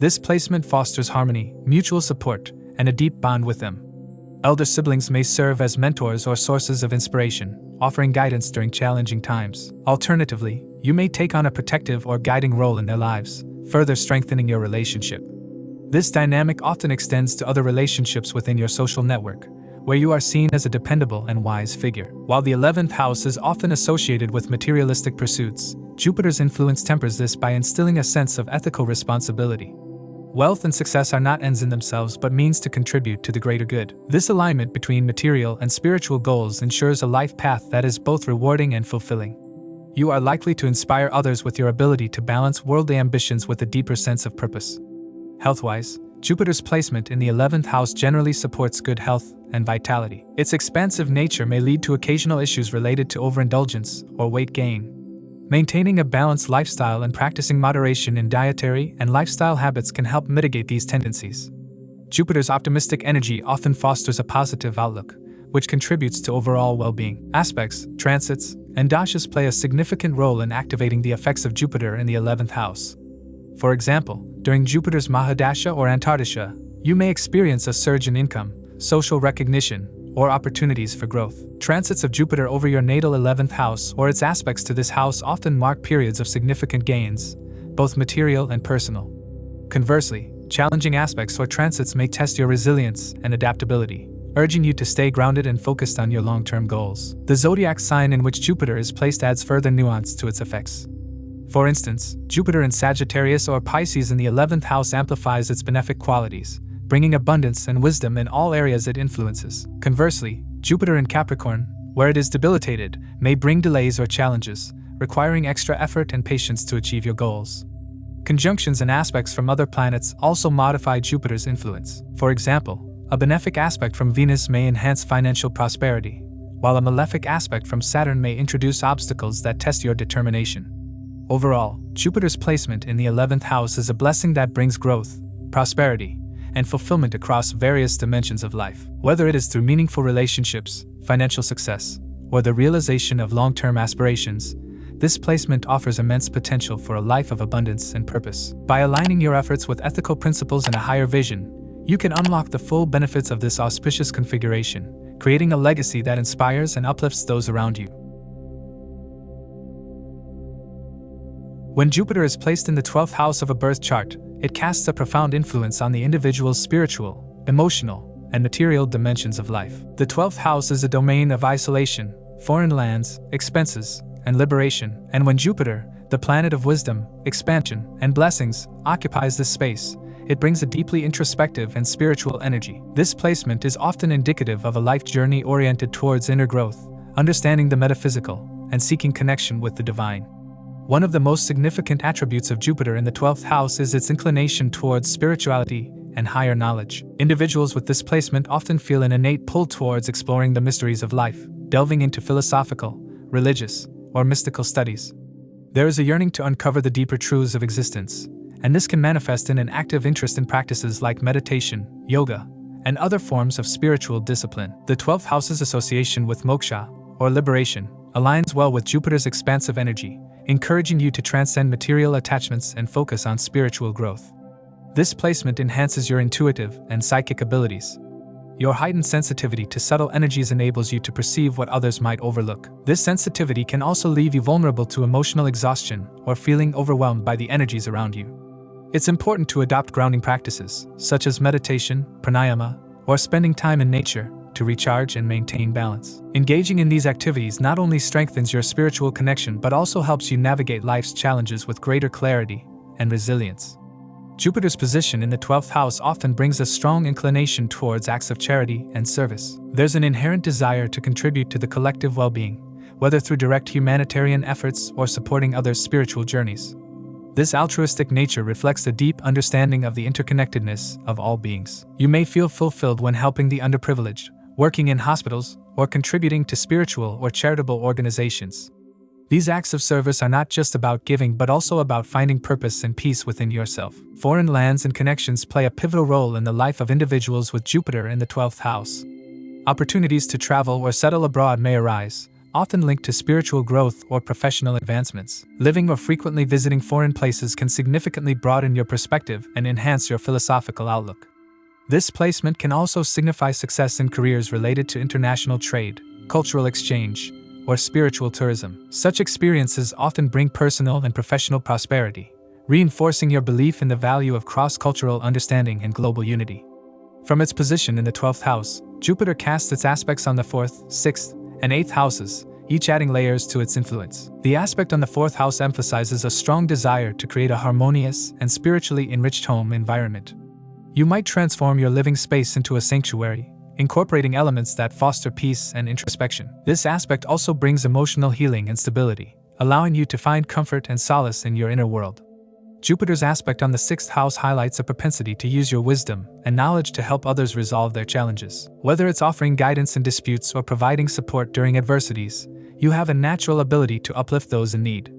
This placement fosters harmony, mutual support, and a deep bond with them. Elder siblings may serve as mentors or sources of inspiration, offering guidance during challenging times. Alternatively, you may take on a protective or guiding role in their lives, further strengthening your relationship. This dynamic often extends to other relationships within your social network, where you are seen as a dependable and wise figure. While the 11th house is often associated with materialistic pursuits, Jupiter's influence tempers this by instilling a sense of ethical responsibility. Wealth and success are not ends in themselves but means to contribute to the greater good. This alignment between material and spiritual goals ensures a life path that is both rewarding and fulfilling. You are likely to inspire others with your ability to balance worldly ambitions with a deeper sense of purpose. Health-wise, Jupiter's placement in the 11th house generally supports good health and vitality. Its expansive nature may lead to occasional issues related to overindulgence or weight gain. Maintaining a balanced lifestyle and practicing moderation in dietary and lifestyle habits can help mitigate these tendencies. Jupiter's optimistic energy often fosters a positive outlook, which contributes to overall well-being. Aspects, transits, and dashas play a significant role in activating the effects of Jupiter in the 11th house. For example, during Jupiter's Mahadasha or Antardasha, you may experience a surge in income, social recognition, or opportunities for growth. Transits of Jupiter over your natal 11th house or its aspects to this house often mark periods of significant gains, both material and personal. Conversely, challenging aspects or transits may test your resilience and adaptability, urging you to stay grounded and focused on your long-term goals. The zodiac sign in which Jupiter is placed adds further nuance to its effects. For instance, Jupiter in Sagittarius or Pisces in the 11th house amplifies its benefic qualities, bringing abundance and wisdom in all areas it influences. Conversely, Jupiter in Capricorn, where it is debilitated, may bring delays or challenges, requiring extra effort and patience to achieve your goals. Conjunctions and aspects from other planets also modify Jupiter's influence. For example, a benefic aspect from Venus may enhance financial prosperity, while a malefic aspect from Saturn may introduce obstacles that test your determination. Overall, Jupiter's placement in the 11th house is a blessing that brings growth, prosperity, and fulfillment across various dimensions of life. Whether it is through meaningful relationships, financial success, or the realization of long-term aspirations, this placement offers immense potential for a life of abundance and purpose. By aligning your efforts with ethical principles and a higher vision, you can unlock the full benefits of this auspicious configuration, creating a legacy that inspires and uplifts those around you. When Jupiter is placed in the 12th house of a birth chart, it casts a profound influence on the individual's spiritual, emotional, and material dimensions of life. The 12th house is a domain of isolation, foreign lands, expenses, and liberation, and when Jupiter, the planet of wisdom, expansion, and blessings, occupies this space, it brings a deeply introspective and spiritual energy. This placement is often indicative of a life journey oriented towards inner growth, understanding the metaphysical, and seeking connection with the divine. One of the most significant attributes of Jupiter in the 12th house is its inclination towards spirituality and higher knowledge. Individuals with this placement often feel an innate pull towards exploring the mysteries of life, delving into philosophical, religious, or mystical studies. There is a yearning to uncover the deeper truths of existence, and this can manifest in an active interest in practices like meditation, yoga, and other forms of spiritual discipline. The 12th house's association with moksha, or liberation, aligns well with Jupiter's expansive energy, encouraging you to transcend material attachments and focus on spiritual growth. This placement enhances your intuitive and psychic abilities. Your heightened sensitivity to subtle energies enables you to perceive what others might overlook. This sensitivity can also leave you vulnerable to emotional exhaustion or feeling overwhelmed by the energies around you. It's important to adopt grounding practices, such as meditation, pranayama, or spending time in nature, to recharge and maintain balance. Engaging in these activities not only strengthens your spiritual connection but also helps you navigate life's challenges with greater clarity and resilience. Jupiter's position in the 12th house often brings a strong inclination towards acts of charity and service. There's an inherent desire to contribute to the collective well-being, whether through direct humanitarian efforts or supporting others' spiritual journeys. This altruistic nature reflects a deep understanding of the interconnectedness of all beings. You may feel fulfilled when helping the underprivileged, working in hospitals, or contributing to spiritual or charitable organizations. These acts of service are not just about giving but also about finding purpose and peace within yourself. Foreign lands and connections play a pivotal role in the life of individuals with Jupiter in the 12th house. Opportunities to travel or settle abroad may arise, often linked to spiritual growth or professional advancements. Living or frequently visiting foreign places can significantly broaden your perspective and enhance your philosophical outlook. This placement can also signify success in careers related to international trade, cultural exchange, or spiritual tourism. Such experiences often bring personal and professional prosperity, reinforcing your belief in the value of cross-cultural understanding and global unity. From its position in the 12th house, Jupiter casts its aspects on the 4th, 6th, and 8th houses, each adding layers to its influence. The aspect on the 4th house emphasizes a strong desire to create a harmonious and spiritually enriched home environment. You might transform your living space into a sanctuary, incorporating elements that foster peace and introspection. This aspect also brings emotional healing and stability, allowing you to find comfort and solace in your inner world. Jupiter's aspect on the 6th house highlights a propensity to use your wisdom and knowledge to help others resolve their challenges. Whether it's offering guidance in disputes or providing support during adversities, you have a natural ability to uplift those in need.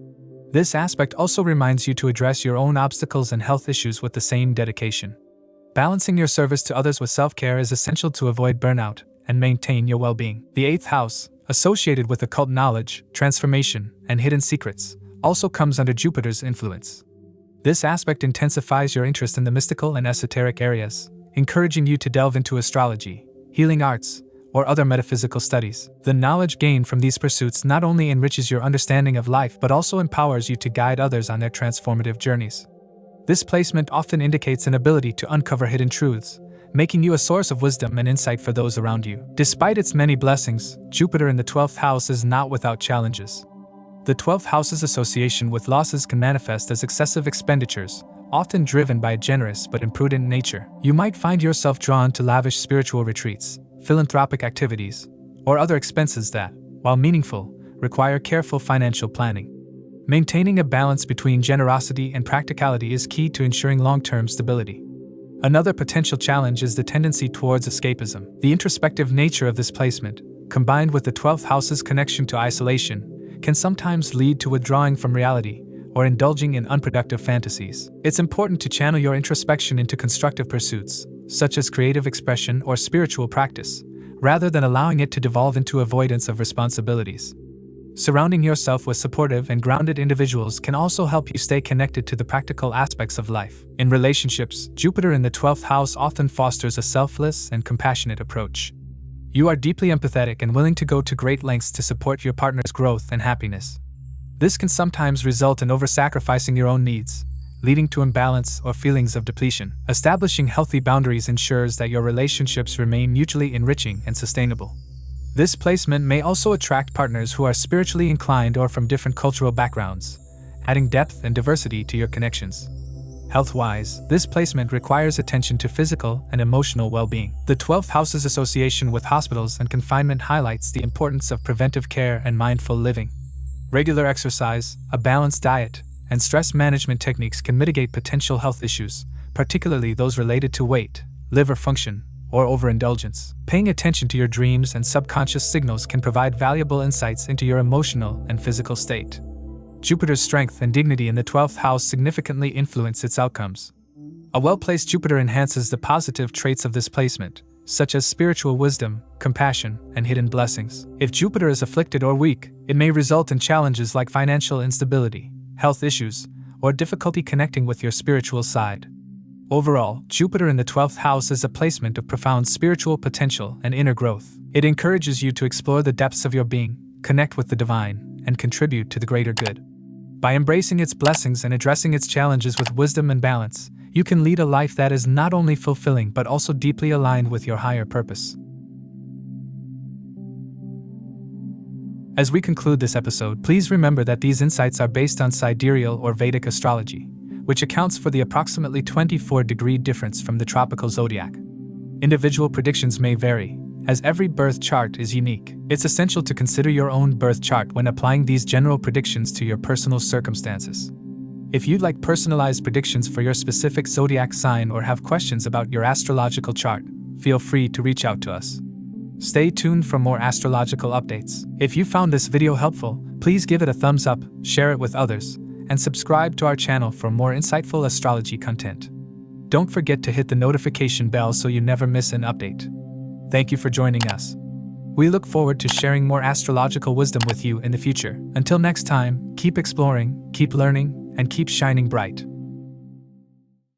This aspect also reminds you to address your own obstacles and health issues with the same dedication. Balancing your service to others with self-care is essential to avoid burnout and maintain your well-being. The 8th house, associated with occult knowledge, transformation, and hidden secrets, also comes under Jupiter's influence. This aspect intensifies your interest in the mystical and esoteric areas, encouraging you to delve into astrology, healing arts, or other metaphysical studies. The knowledge gained from these pursuits not only enriches your understanding of life but also empowers you to guide others on their transformative journeys. This placement often indicates an ability to uncover hidden truths, making you a source of wisdom and insight for those around you. Despite its many blessings, Jupiter in the 12th house is not without challenges. The 12th house's association with losses can manifest as excessive expenditures, often driven by a generous but imprudent nature. You might find yourself drawn to lavish spiritual retreats, philanthropic activities, or other expenses that, while meaningful, require careful financial planning. Maintaining a balance between generosity and practicality is key to ensuring long-term stability. Another potential challenge is the tendency towards escapism. The introspective nature of this placement, combined with the 12th house's connection to isolation, can sometimes lead to withdrawing from reality or indulging in unproductive fantasies. It's important to channel your introspection into constructive pursuits, such as creative expression or spiritual practice, rather than allowing it to devolve into avoidance of responsibilities. Surrounding yourself with supportive and grounded individuals can also help you stay connected to the practical aspects of life. In relationships, Jupiter in the 12th house often fosters a selfless and compassionate approach. You are deeply empathetic and willing to go to great lengths to support your partner's growth and happiness. This can sometimes result in over-sacrificing your own needs, leading to imbalance or feelings of depletion. Establishing healthy boundaries ensures that your relationships remain mutually enriching and sustainable. This placement may also attract partners who are spiritually inclined or from different cultural backgrounds, adding depth and diversity to your connections. Health-wise, this placement requires attention to physical and emotional well-being. The 12th house's association with hospitals and confinement highlights the importance of preventive care and mindful living. Regular exercise, a balanced diet, and stress management techniques can mitigate potential health issues, particularly those related to weight, liver function, or overindulgence. Paying attention to your dreams and subconscious signals can provide valuable insights into your emotional and physical state. Jupiter's strength and dignity in the 12th house significantly influence its outcomes. A well-placed Jupiter enhances the positive traits of this placement, such as spiritual wisdom, compassion, and hidden blessings. If Jupiter is afflicted or weak, it may result in challenges like financial instability, health issues, or difficulty connecting with your spiritual side. Overall, Jupiter in the 12th house is a placement of profound spiritual potential and inner growth. It encourages you to explore the depths of your being, connect with the divine, and contribute to the greater good. By embracing its blessings and addressing its challenges with wisdom and balance, you can lead a life that is not only fulfilling but also deeply aligned with your higher purpose. As we conclude this episode, please remember that these insights are based on Sidereal or Vedic Astrology, which accounts for the approximately 24-degree difference from the tropical zodiac. Individual predictions may vary, as every birth chart is unique. It's essential to consider your own birth chart when applying these general predictions to your personal circumstances. If you'd like personalized predictions for your specific zodiac sign or have questions about your astrological chart, feel free to reach out to us. Stay tuned for more astrological updates. If you found this video helpful, please give it a thumbs up, share it with others, and subscribe to our channel for more insightful astrology content. Don't forget to hit the notification bell so you never miss an update. Thank you for joining us. We look forward to sharing more astrological wisdom with you in the future. Until next time, keep exploring, keep learning, and keep shining bright.